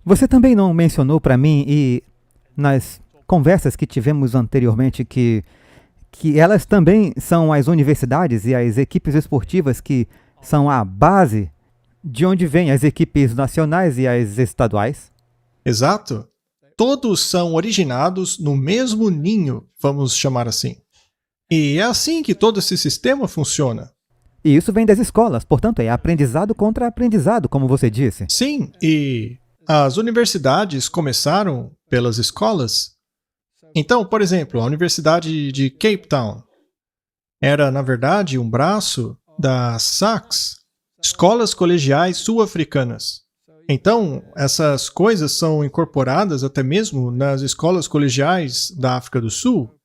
S1: Você também não mencionou para mim, e nas conversas que tivemos anteriormente, que elas também são as universidades e as equipes esportivas que são a base de onde vêm as equipes nacionais e as estaduais.
S2: Exato. Todos são originados no mesmo ninho, vamos chamar assim. E é assim que todo esse sistema funciona.
S1: E isso vem das escolas, portanto, é aprendizado contra aprendizado, como você disse.
S2: Sim, e as universidades começaram pelas escolas. Então, por exemplo, a Universidade de Cape Town era, na verdade, um braço da SACS, Escolas Colegiais Sul-Africanas. Então, essas coisas são incorporadas até mesmo nas escolas colegiais da África do Sul.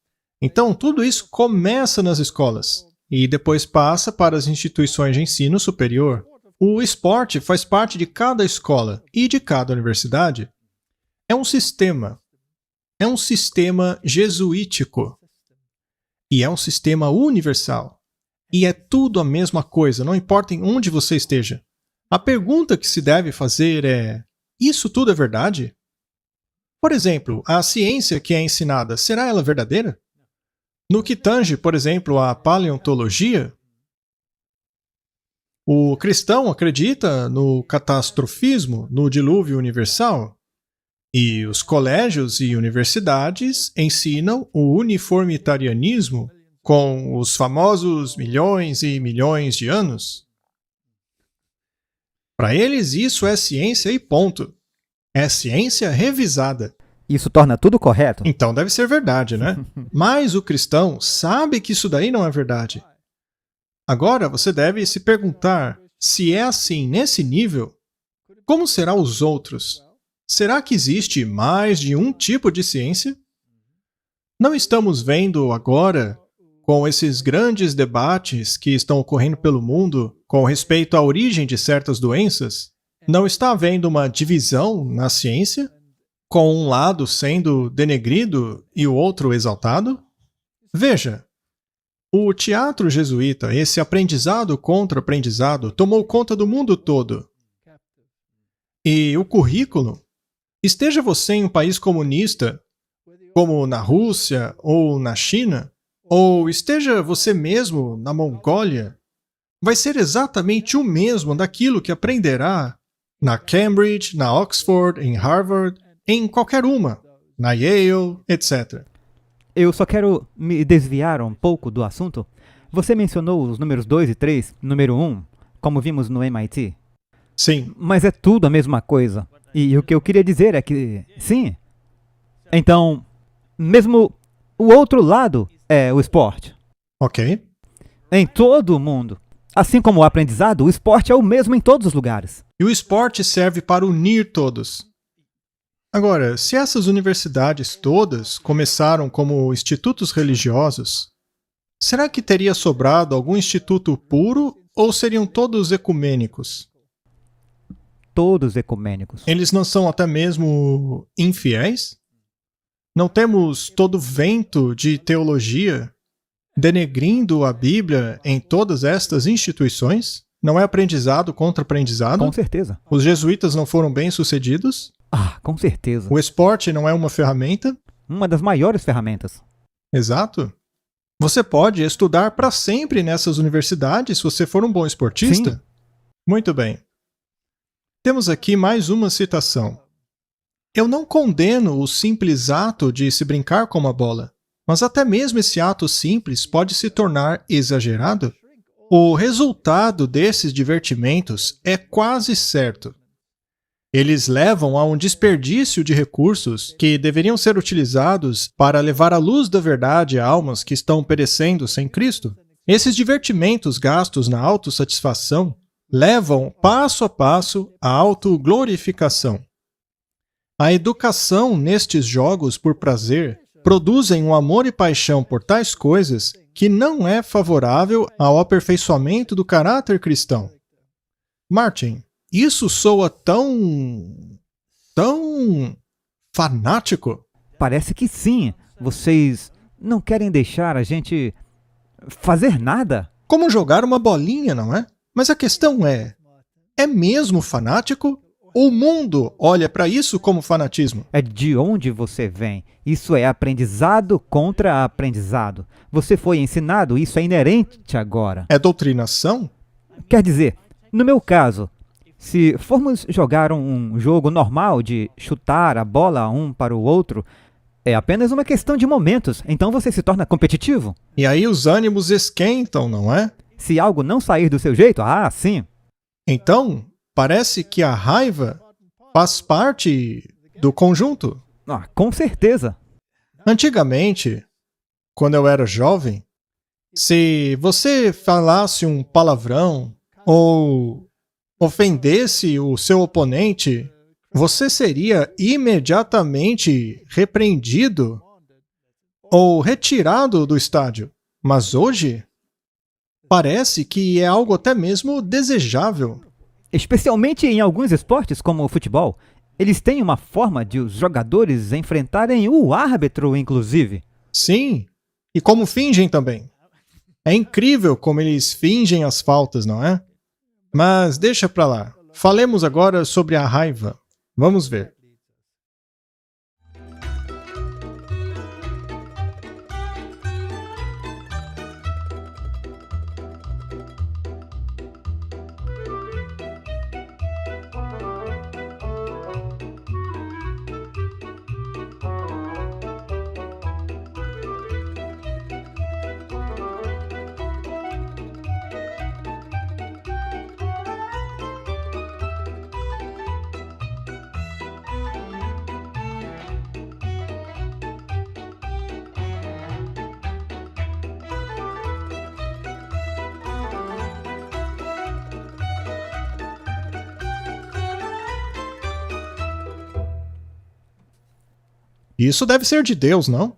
S2: Então, tudo isso começa nas escolas e depois passa para as instituições de ensino superior. O esporte faz parte de cada escola e de cada universidade. É um sistema jesuítico. E é um sistema universal. E é tudo a mesma coisa, não importa em onde você esteja. A pergunta que se deve fazer é: isso tudo é verdade? Por exemplo, a ciência que é ensinada, será ela verdadeira? No que tange, por exemplo, à paleontologia, o cristão acredita no catastrofismo, no dilúvio universal. E os colégios e universidades ensinam o uniformitarianismo com os famosos milhões e milhões de anos. Para eles, isso é ciência e ponto. É ciência revisada.
S1: Isso torna tudo correto?
S2: Então deve ser verdade, né? Mas o cristão sabe que isso daí não é verdade. Agora você deve se perguntar, se é assim nesse nível, como será os outros? Será que existe mais de um tipo de ciência? Não estamos vendo agora, com esses grandes debates que estão ocorrendo pelo mundo com respeito à origem de certas doenças, não está havendo uma divisão na ciência, com um lado sendo denegrido e o outro exaltado? Veja, o teatro jesuíta, esse aprendizado contra aprendizado, tomou conta do mundo todo. E o currículo, esteja você em um país comunista, como na Rússia ou na China, ou esteja você mesmo na Mongólia, vai ser exatamente o mesmo daquilo que aprenderá na Cambridge, na Oxford, em Harvard, em qualquer uma, na Yale, etc.
S1: Eu só quero me desviar um pouco do assunto. Você mencionou os números 2 e 3, número 1, como vimos no MIT.
S2: Sim.
S1: Mas é tudo a mesma coisa. E o que eu queria dizer é que, sim. Então, mesmo o outro lado é o esporte.
S2: Ok.
S1: Em todo o mundo. Assim como o aprendizado, o esporte é o mesmo em todos os lugares.
S2: E o esporte serve para unir todos. Agora, se essas universidades todas começaram como institutos religiosos, será que teria sobrado algum instituto puro ou seriam todos ecumênicos?
S1: Todos ecumênicos.
S2: Eles não são até mesmo infiéis? Não temos todo vento de teologia denegrindo a Bíblia em todas estas instituições? Não é aprendizado contra aprendizado?
S1: Com certeza.
S2: Os jesuítas não foram bem-sucedidos?
S1: Ah, com certeza.
S2: O esporte não é uma ferramenta?
S1: Uma das maiores ferramentas.
S2: Exato. Você pode estudar para sempre nessas universidades se você for um bom esportista?
S1: Sim.
S2: Muito bem. Temos aqui mais uma citação. Eu não condeno o simples ato de se brincar com uma bola, mas até mesmo esse ato simples pode se tornar exagerado. O resultado desses divertimentos é quase certo. Eles levam a um desperdício de recursos que deveriam ser utilizados para levar a luz da verdade a almas que estão perecendo sem Cristo. Esses divertimentos gastos na autossatisfação levam passo a passo à autoglorificação. A educação nestes jogos por prazer produzem um amor e paixão por tais coisas que não é favorável ao aperfeiçoamento do caráter cristão. Martin, isso soa tão fanático.
S1: Parece que sim. Vocês não querem deixar a gente fazer nada?
S2: Como jogar uma bolinha, não é? Mas a questão é mesmo fanático? O mundo olha para isso como fanatismo.
S1: É de onde você vem. Isso é aprendizado contra aprendizado. Você foi ensinado, isso é inerente agora.
S2: É doutrinação?
S1: Quer dizer, no meu caso, se formos jogar um jogo normal de chutar a bola um para o outro, é apenas uma questão de momentos, então você se torna competitivo.
S2: E aí os ânimos esquentam, não é?
S1: Se algo não sair do seu jeito, sim.
S2: Então, parece que a raiva faz parte do conjunto.
S1: Com certeza.
S2: Antigamente, quando eu era jovem, se você falasse um palavrão ou ofendesse o seu oponente, você seria imediatamente repreendido ou retirado do estádio. Mas hoje, parece que é algo até mesmo desejável.
S1: Especialmente em alguns esportes, como o futebol, eles têm uma forma de os jogadores enfrentarem o árbitro, inclusive.
S2: Sim, e como fingem também. É incrível como eles fingem as faltas, não é? Mas deixa pra lá. Falemos agora sobre a raiva. Vamos ver. Isso deve ser de Deus, não?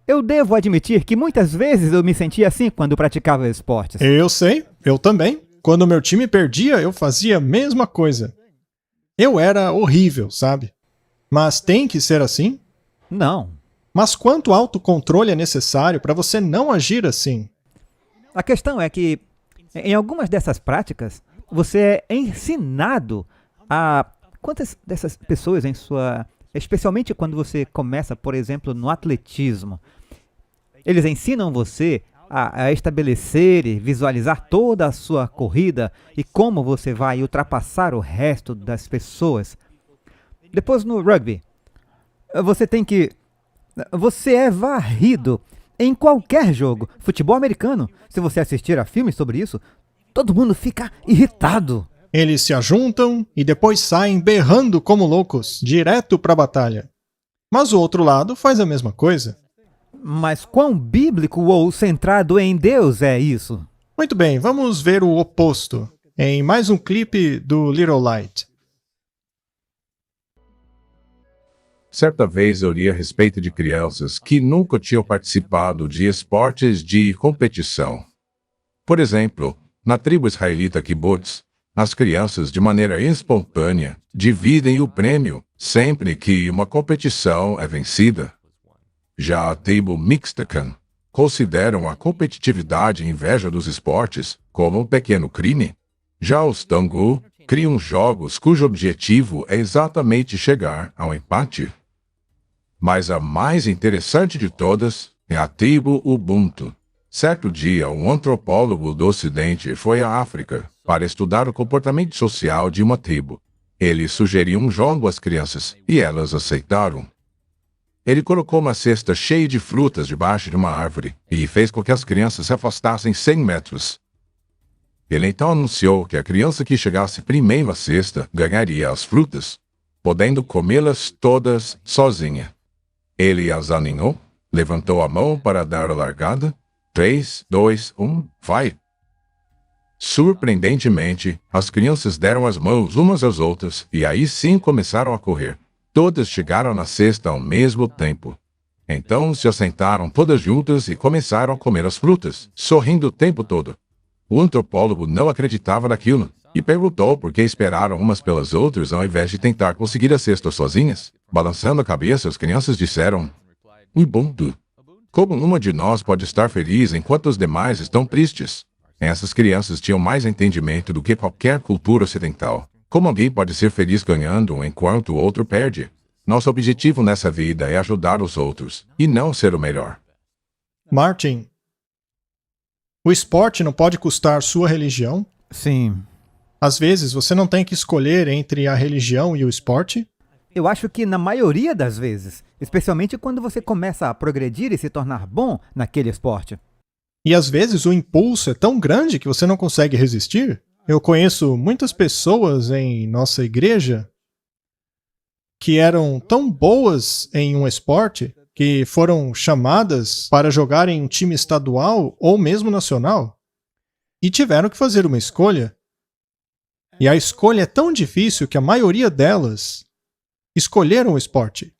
S1: Eu devo admitir que muitas vezes eu me sentia assim quando praticava esportes.
S2: Eu sei, eu também. Quando meu time perdia, eu fazia a mesma coisa. Eu era horrível, sabe? Mas tem que ser assim?
S1: Não.
S2: Mas quanto autocontrole é necessário para você não agir assim?
S1: A questão é que, em algumas dessas práticas, você é ensinado a... Quantas dessas pessoas em sua... Especialmente quando você começa, por exemplo, no atletismo, eles ensinam você a estabelecer e visualizar toda a sua corrida e como você vai ultrapassar o resto das pessoas. Depois no rugby, você é varrido em qualquer jogo. Futebol americano, se você assistir a filmes sobre isso, todo mundo fica irritado.
S2: Eles se ajuntam e depois saem berrando como loucos, direto para a batalha. Mas o outro lado faz a mesma coisa.
S1: Mas quão bíblico ou centrado em Deus é isso?
S2: Muito bem, vamos ver o oposto em mais um clipe do Little Light.
S3: Certa vez eu li a respeito de crianças que nunca tinham participado de esportes de competição. Por exemplo, na tribo israelita Kibbutz, as crianças, de maneira espontânea, dividem o prêmio sempre que uma competição é vencida. Já a tribo Mixtecan consideram a competitividade e inveja dos esportes como um pequeno crime. Já os Tangu criam jogos cujo objetivo é exatamente chegar ao empate. Mas a mais interessante de todas é a tribo Ubuntu. Certo dia, um antropólogo do Ocidente foi à África para estudar o comportamento social de uma tribo. Ele sugeriu um jogo às crianças e elas aceitaram. Ele colocou uma cesta cheia de frutas debaixo de uma árvore e fez com que as crianças se afastassem 100 metros. Ele então anunciou que a criança que chegasse primeiro à cesta ganharia as frutas, podendo comê-las todas sozinha. Ele as aninhou, levantou a mão para dar a largada. 3, 2, 1, vai! Surpreendentemente, as crianças deram as mãos umas às outras e aí sim começaram a correr. Todas chegaram na cesta ao mesmo tempo. Então se assentaram todas juntas e começaram a comer as frutas, sorrindo o tempo todo. O antropólogo não acreditava naquilo e perguntou por que esperaram umas pelas outras ao invés de tentar conseguir a cesta sozinhas. Balançando a cabeça, as crianças disseram: Ubuntu. Como uma de nós pode estar feliz enquanto os demais estão tristes? Essas crianças tinham mais entendimento do que qualquer cultura ocidental. Como alguém pode ser feliz ganhando enquanto o outro perde? Nosso objetivo nessa vida é ajudar os outros, e não ser o melhor.
S2: Martin, O esporte não pode custar sua religião.
S1: Sim.
S2: Às vezes, você não tem que escolher entre a religião e o esporte.
S1: Eu acho que na maioria das vezes, especialmente quando você começa a progredir e se tornar bom naquele esporte.
S2: E às vezes o impulso é tão grande que você não consegue resistir. Eu conheço muitas pessoas em nossa igreja que eram tão boas em um esporte que foram chamadas para jogar em um time estadual ou mesmo nacional e tiveram que fazer uma escolha. E a escolha é tão difícil que a maioria delas escolheram o esporte.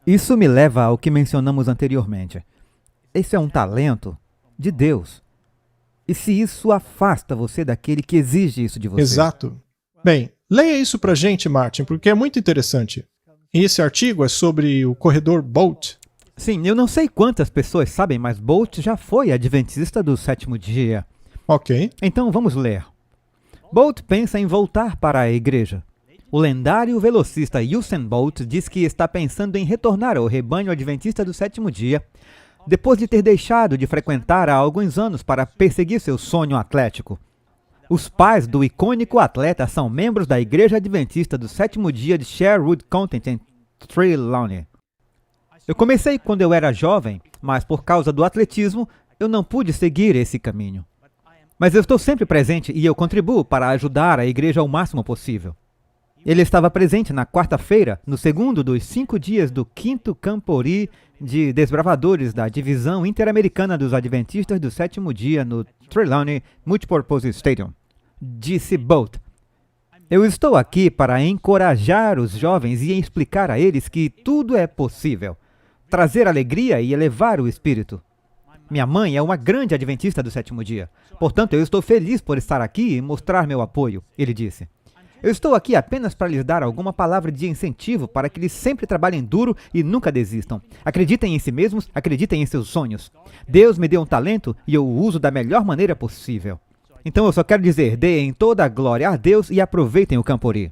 S1: Isso me leva ao que mencionamos anteriormente. Esse é um talento de Deus. E se isso afasta você daquele que exige isso de você?
S2: Exato. Bem, leia isso pra gente, Martin, porque é muito interessante. Esse artigo é sobre o corredor Bolt.
S1: Sim, eu não sei quantas pessoas sabem, mas Bolt já foi adventista do sétimo dia.
S2: Ok.
S1: Então vamos ler. Bolt pensa em voltar para a igreja. O lendário velocista Usain Bolt diz que está pensando em retornar ao rebanho adventista do sétimo dia, depois de ter deixado de frequentar há alguns anos para perseguir seu sonho atlético. Os pais do icônico atleta são membros da Igreja Adventista do sétimo dia de Sherwood County, em Trelawney. Eu comecei quando eu era jovem, mas por causa do atletismo, eu não pude seguir esse caminho. Mas eu estou sempre presente e eu contribuo para ajudar a igreja ao máximo possível. Ele estava presente na quarta-feira, no segundo dos 5 dias do 5º Camporee de Desbravadores da Divisão Interamericana dos Adventistas do sétimo dia no Trelawney Multipurpose Stadium. Disse Bolt. Eu estou aqui para encorajar os jovens e explicar a eles que tudo é possível. Trazer alegria e elevar o espírito. Minha mãe é uma grande adventista do sétimo dia. Portanto, eu estou feliz por estar aqui e mostrar meu apoio, ele disse. Eu estou aqui apenas para lhes dar alguma palavra de incentivo para que eles sempre trabalhem duro e nunca desistam. Acreditem em si mesmos, acreditem em seus sonhos. Deus me deu um talento e eu o uso da melhor maneira possível. Então eu só quero dizer, deem toda a glória a Deus e aproveitem o Camporee.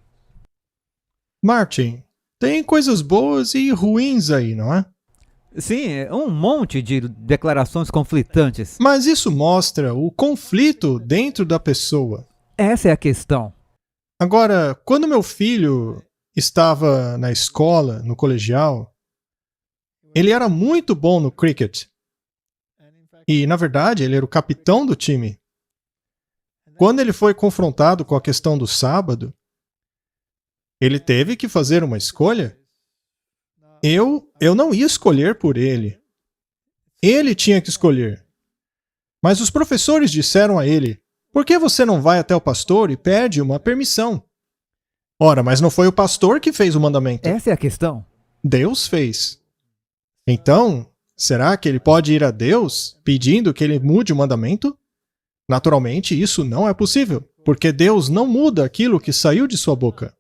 S2: Martin, tem coisas boas e ruins aí, não é?
S1: Sim, um monte de declarações conflitantes.
S2: Mas isso mostra o conflito dentro da pessoa.
S1: Essa é a questão.
S2: Agora, quando meu filho estava na escola, no colegial, ele era muito bom no cricket. E, na verdade, ele era o capitão do time. Quando ele foi confrontado com a questão do sábado, ele teve que fazer uma escolha. Eu não ia escolher por ele. Ele tinha que escolher. Mas os professores disseram a ele, por que você não vai até o pastor e pede uma permissão? Ora, mas não foi o pastor que fez o mandamento.
S1: Essa é a questão.
S2: Deus fez. Então, será que ele pode ir a Deus pedindo que ele mude o mandamento? Naturalmente, isso não é possível, porque Deus não muda aquilo que saiu de sua boca.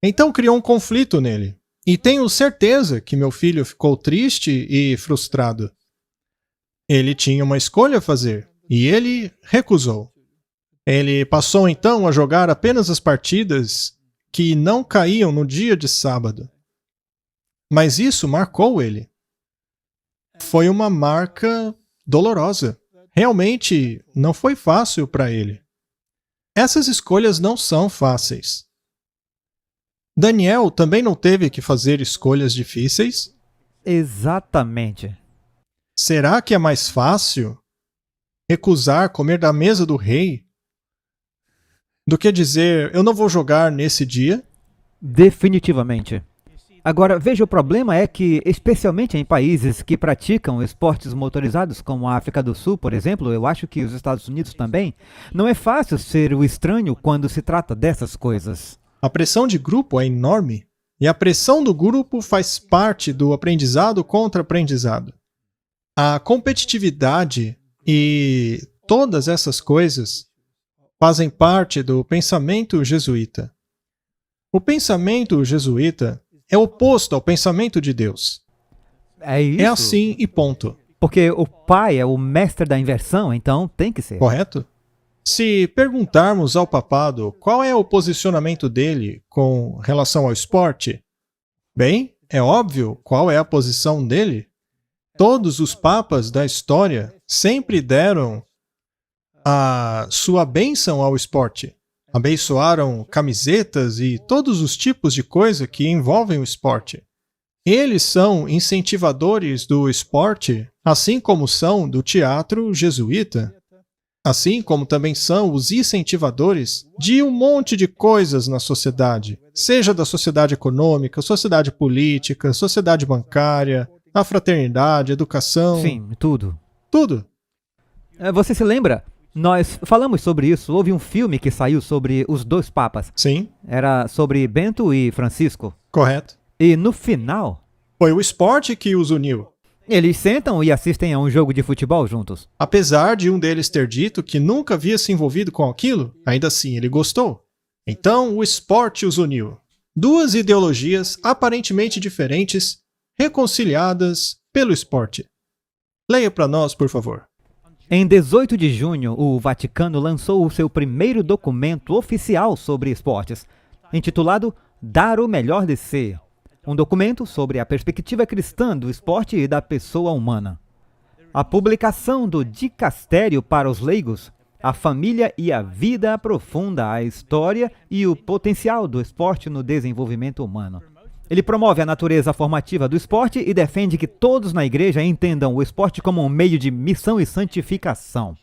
S2: Então criou um conflito nele. E tenho certeza que meu filho ficou triste e frustrado. Ele tinha uma escolha a fazer, e ele recusou. Ele passou então a jogar apenas as partidas que não caíam no dia de sábado. Mas isso marcou ele. Foi uma marca dolorosa. Realmente não foi fácil para ele. Essas escolhas não são fáceis. Daniel também não teve que fazer escolhas difíceis?
S1: Exatamente.
S2: Será que é mais fácil recusar comer da mesa do rei do que dizer, eu não vou jogar nesse dia?
S1: Definitivamente. Agora, veja, o problema é que, especialmente em países que praticam esportes motorizados, como a África do Sul, por exemplo, eu acho que os Estados Unidos também, não é fácil ser o estranho quando se trata dessas coisas.
S2: A pressão de grupo é enorme, e a pressão do grupo faz parte do aprendizado contra aprendizado. A competitividade e todas essas coisas fazem parte do pensamento jesuíta. O pensamento jesuíta é oposto ao pensamento de Deus.
S1: É isso.
S2: É assim e ponto.
S1: Porque o pai é o mestre da inversão, então tem que ser.
S2: Correto? Se perguntarmos ao papado qual é o posicionamento dele com relação ao esporte, bem, é óbvio qual é a posição dele. Todos os papas da história sempre deram a sua bênção ao esporte. Abençoaram camisetas e todos os tipos de coisa que envolvem o esporte. Eles são incentivadores do esporte, assim como são do teatro jesuíta. Assim como também são os incentivadores de um monte de coisas na sociedade, seja da sociedade econômica, sociedade política, sociedade bancária, a fraternidade, educação.
S1: Sim, tudo.
S2: Tudo.
S1: Você se lembra? Nós falamos sobre isso. Houve um filme que saiu sobre os dois papas.
S2: Sim,
S1: Era sobre Bento e Francisco.
S2: correto.
S1: E no final,
S2: Foi o esporte que os uniu.
S1: eles sentam e assistem a um jogo de futebol juntos.
S2: Apesar de um deles ter dito que nunca havia se envolvido com aquilo, ainda assim ele gostou. Então o esporte os uniu. Duas ideologias aparentemente diferentes, reconciliadas pelo esporte. Leia para nós, por favor.
S1: Em 18 de junho, o Vaticano lançou o seu primeiro documento oficial sobre esportes, intitulado Dar o Melhor de Si, um documento sobre a perspectiva cristã do esporte e da pessoa humana. A publicação do Dicastério para os Leigos, a família e a vida aprofunda a história e o potencial do esporte no desenvolvimento humano. Ele promove a natureza formativa do esporte e defende que todos na igreja entendam o esporte como um meio de missão e santificação.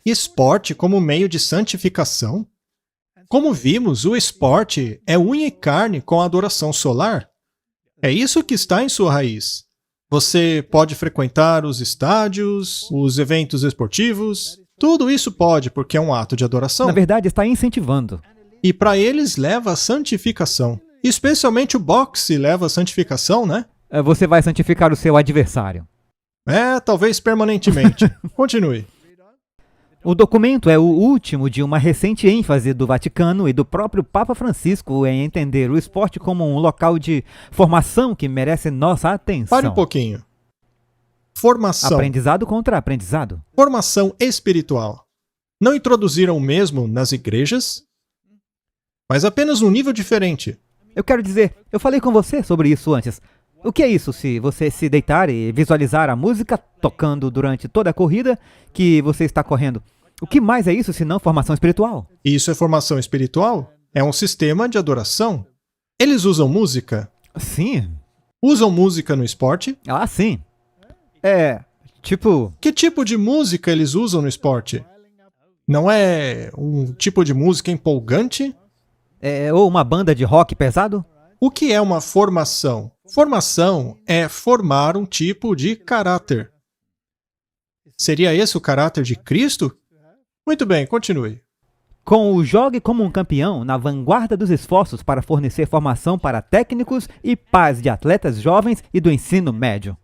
S2: Esporte como meio de santificação? Como vimos, o esporte é unha e carne com a adoração solar. É isso que está em sua raiz. Você pode frequentar os estádios, os eventos esportivos, tudo isso pode porque é um ato de adoração.
S1: Na verdade, está incentivando.
S2: E para eles leva a santificação. Especialmente o boxe leva a santificação, né?
S1: Você vai santificar o seu adversário.
S2: Talvez permanentemente. Continue.
S1: O documento é o último de uma recente ênfase do Vaticano e do próprio Papa Francisco em entender o esporte como um local de formação que merece nossa atenção.
S2: Pare um pouquinho. Formação.
S1: Aprendizado contra aprendizado.
S2: Formação espiritual. Não introduziram o mesmo nas igrejas, mas apenas num nível diferente.
S1: Eu quero dizer, eu falei com você sobre isso antes. O que é isso se você se deitar e visualizar a música tocando durante toda a corrida que você está correndo? O que mais é isso senão formação espiritual?
S2: Isso é formação espiritual? É um sistema de adoração. Eles usam música?
S1: Sim.
S2: Usam música no esporte?
S1: Ah, sim.
S2: Que tipo de música eles usam no esporte? Não é um tipo de música empolgante?
S1: Ou uma banda de rock pesado?
S2: O que é uma formação? Formação é formar um tipo de caráter. Seria esse o caráter de Cristo? Muito bem, continue.
S1: Com o Jogue como um campeão na vanguarda dos esforços para fornecer formação para técnicos e pais de atletas jovens e do ensino médio.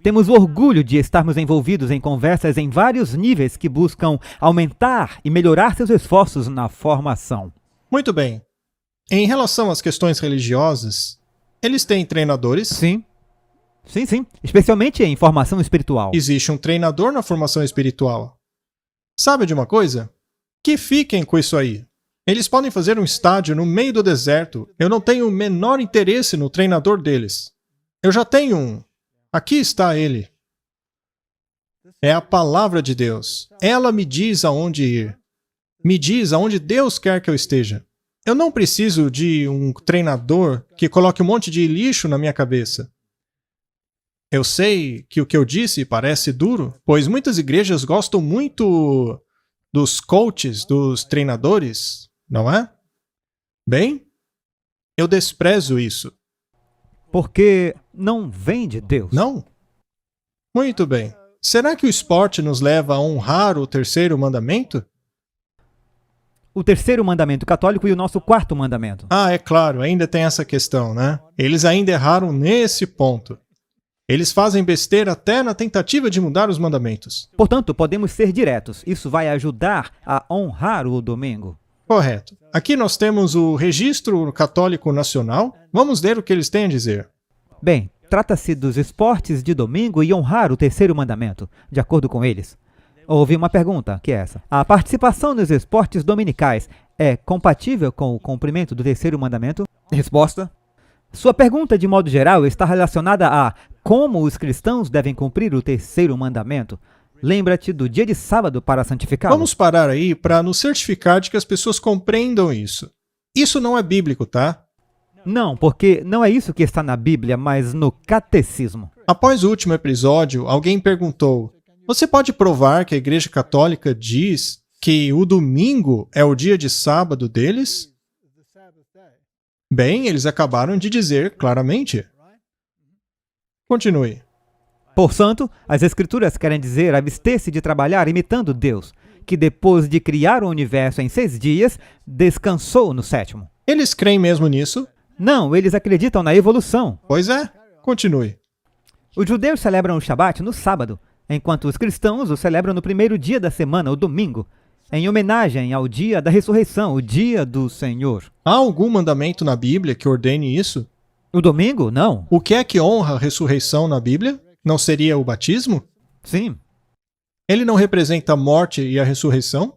S1: Temos o orgulho de estarmos envolvidos em conversas em vários níveis que buscam aumentar e melhorar seus esforços na formação.
S2: Muito bem. Em relação às questões religiosas, eles têm treinadores?
S1: Sim. Sim. Especialmente em formação espiritual.
S2: Existe um treinador na formação espiritual. Sabe de uma coisa? Que fiquem com isso aí. Eles podem fazer um estádio no meio do deserto. Eu não tenho o menor interesse no treinador deles. Eu já tenho um. Aqui está ele. É a palavra de Deus. Ela me diz aonde ir. Me diz aonde Deus quer que eu esteja. Eu não preciso de um treinador que coloque um monte de lixo na minha cabeça. Eu sei que o que eu disse parece duro, pois muitas igrejas gostam muito dos coaches, dos treinadores, não é? Bem, eu desprezo isso.
S1: Porque não vem de Deus.
S2: Não? Muito bem. Será que o esporte nos leva a honrar o terceiro mandamento?
S1: O terceiro mandamento católico e o nosso quarto mandamento.
S2: É claro, ainda tem essa questão, né? Eles ainda erraram nesse ponto. Eles fazem besteira até na tentativa de mudar os mandamentos.
S1: Portanto, podemos ser diretos. Isso vai ajudar a honrar o domingo.
S2: Correto. Aqui nós temos o Registro Católico Nacional. Vamos ler o que eles têm a dizer.
S1: Bem, trata-se dos esportes de domingo e honrar o terceiro mandamento, de acordo com eles. Houve uma pergunta, que é essa. A participação nos esportes dominicais é compatível com o cumprimento do terceiro mandamento? Resposta. Sua pergunta, de modo geral, está relacionada a como os cristãos devem cumprir o terceiro mandamento. Lembra-te do dia de sábado para santificá-lo.
S2: Vamos parar aí para nos certificar de que as pessoas compreendam isso. Isso não é bíblico, tá?
S1: Não, porque não é isso que está na Bíblia, mas no catecismo.
S2: Após o último episódio, alguém perguntou: você pode provar que a Igreja Católica diz que o domingo é o dia de sábado deles? Bem, eles acabaram de dizer claramente. Continue.
S1: Portanto, as Escrituras querem dizer abster-se de trabalhar imitando Deus, que depois de criar o universo em 6 dias, descansou no 7º.
S2: Eles creem mesmo nisso?
S1: Não, eles acreditam na evolução.
S2: Pois é. Continue.
S1: Os judeus celebram o Shabat no sábado, enquanto os cristãos o celebram no primeiro dia da semana, o domingo, em homenagem ao dia da ressurreição, o dia do Senhor.
S2: Há algum mandamento na Bíblia que ordene isso?
S1: O domingo, não.
S2: O que é que honra a ressurreição na Bíblia? Não seria o batismo?
S1: Sim.
S2: Ele não representa a morte e a ressurreição?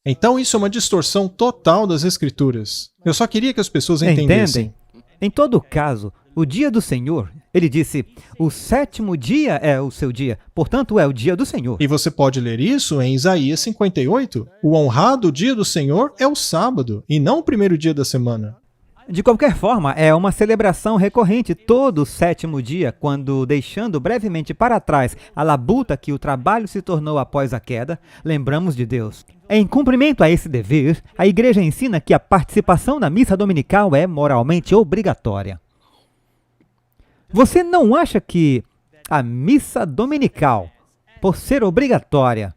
S2: Então isso é uma distorção total das Escrituras. Eu só queria que as pessoas entendessem.
S1: Entendem? Em todo caso, o dia do Senhor, ele disse, o 7º dia é o seu dia, portanto é o dia do Senhor.
S2: E você pode ler isso em Isaías 58. O honrado dia do Senhor é o sábado, e não o primeiro dia da semana.
S1: De qualquer forma, é uma celebração recorrente todo o 7º dia, quando, deixando brevemente para trás a labuta que o trabalho se tornou após a queda, lembramos de Deus. Em cumprimento a esse dever, a Igreja ensina que a participação na missa dominical é moralmente obrigatória. Você não acha que a missa dominical, por ser obrigatória,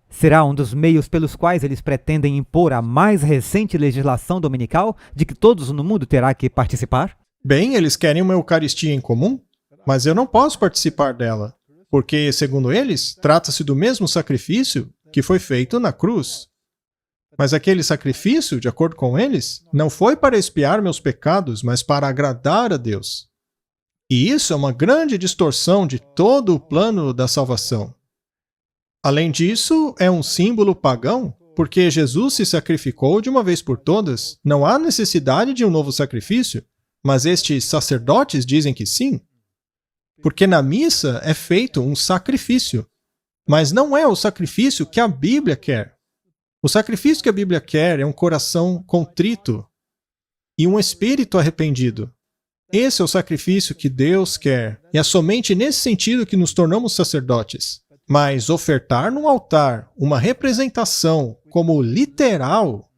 S1: será um dos meios pelos quais eles pretendem impor a mais recente legislação dominical de que todos no mundo terá que participar?
S2: Bem, eles querem uma Eucaristia em comum, mas eu não posso participar dela, porque, segundo eles, trata-se do mesmo sacrifício que foi feito na cruz. Mas aquele sacrifício, de acordo com eles, não foi para expiar meus pecados, mas para agradar a Deus. E isso é uma grande distorção de todo o plano da salvação. Além disso, é um símbolo pagão, porque Jesus se sacrificou de uma vez por todas. Não há necessidade de um novo sacrifício, mas estes sacerdotes dizem que sim. Porque na missa é feito um sacrifício, mas não é o sacrifício que a Bíblia quer. O sacrifício que a Bíblia quer é um coração contrito e um espírito arrependido. Esse é o sacrifício que Deus quer, e é somente nesse sentido que nos tornamos sacerdotes. Mas ofertar num altar uma representação como literal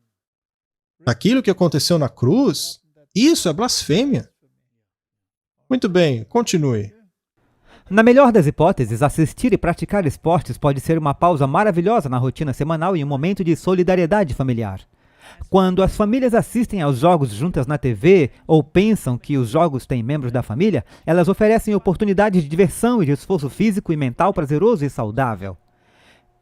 S2: daquilo que aconteceu na cruz, isso é blasfêmia. Muito bem, continue.
S1: Na melhor das hipóteses, assistir e praticar esportes pode ser uma pausa maravilhosa na rotina semanal e um momento de solidariedade familiar. Quando as famílias assistem aos jogos juntas na TV ou pensam que os jogos têm membros da família, elas oferecem oportunidades de diversão e de esforço físico e mental prazeroso e saudável.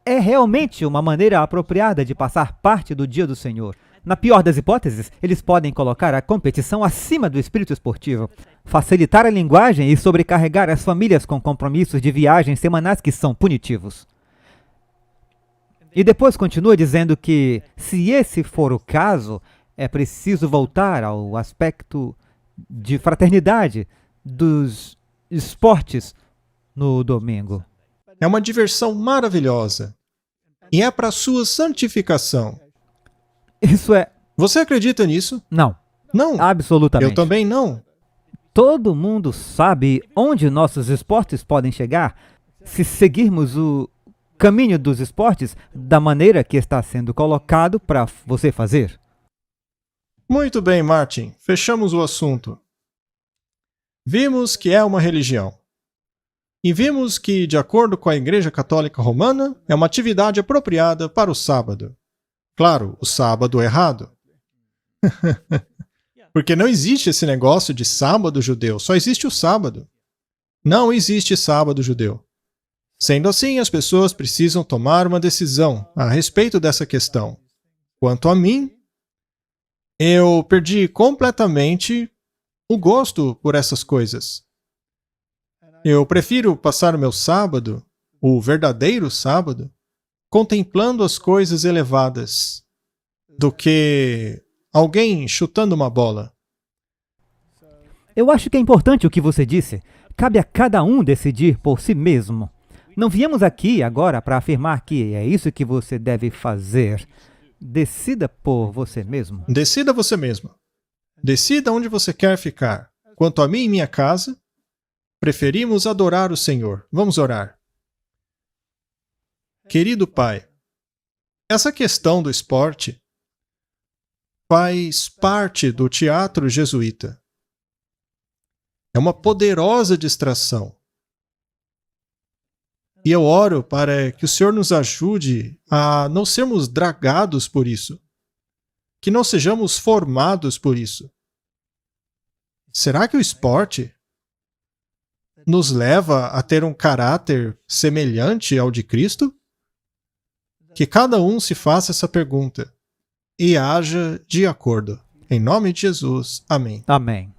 S1: É realmente uma maneira apropriada de passar parte do dia do Senhor. Na pior das hipóteses, eles podem colocar a competição acima do espírito esportivo, facilitar a linguagem e sobrecarregar as famílias com compromissos de viagens semanais que são punitivos. E depois continua dizendo que, se esse for o caso, é preciso voltar ao aspecto de fraternidade dos esportes no domingo.
S2: É uma diversão maravilhosa. E é para sua santificação.
S1: Isso é...
S2: Você acredita nisso?
S1: Não,
S2: Não.
S1: absolutamente.
S2: Eu também não.
S1: Todo mundo sabe onde nossos esportes podem chegar se seguirmos o caminho dos esportes da maneira que está sendo colocado para você fazer.
S2: Muito bem, Martin. Fechamos o assunto. Vimos que é uma religião. E vimos que, de acordo com a Igreja Católica Romana, é uma atividade apropriada para o sábado. Claro, o sábado errado. Porque não existe esse negócio de sábado judeu, só existe o sábado. Não existe sábado judeu. Sendo assim, as pessoas precisam tomar uma decisão a respeito dessa questão. Quanto a mim, eu perdi completamente o gosto por essas coisas. Eu prefiro passar o meu sábado, o verdadeiro sábado, contemplando as coisas elevadas, do que alguém chutando uma bola.
S1: Eu acho que é importante o que você disse. Cabe a cada um decidir por si mesmo. Não viemos aqui agora para afirmar que é isso que você deve fazer. Decida por você mesmo.
S2: Decida você mesmo. Decida onde você quer ficar. Quanto a mim e minha casa, preferimos adorar o Senhor. Vamos orar. Querido Pai, essa questão do esporte faz parte do teatro jesuíta. É uma poderosa distração. E eu oro para que o Senhor nos ajude a não sermos dragados por isso. Que não sejamos formados por isso. Será que o esporte nos leva a ter um caráter semelhante ao de Cristo? Que cada um se faça essa pergunta e haja de acordo. Em nome de Jesus. Amém.
S1: Amém.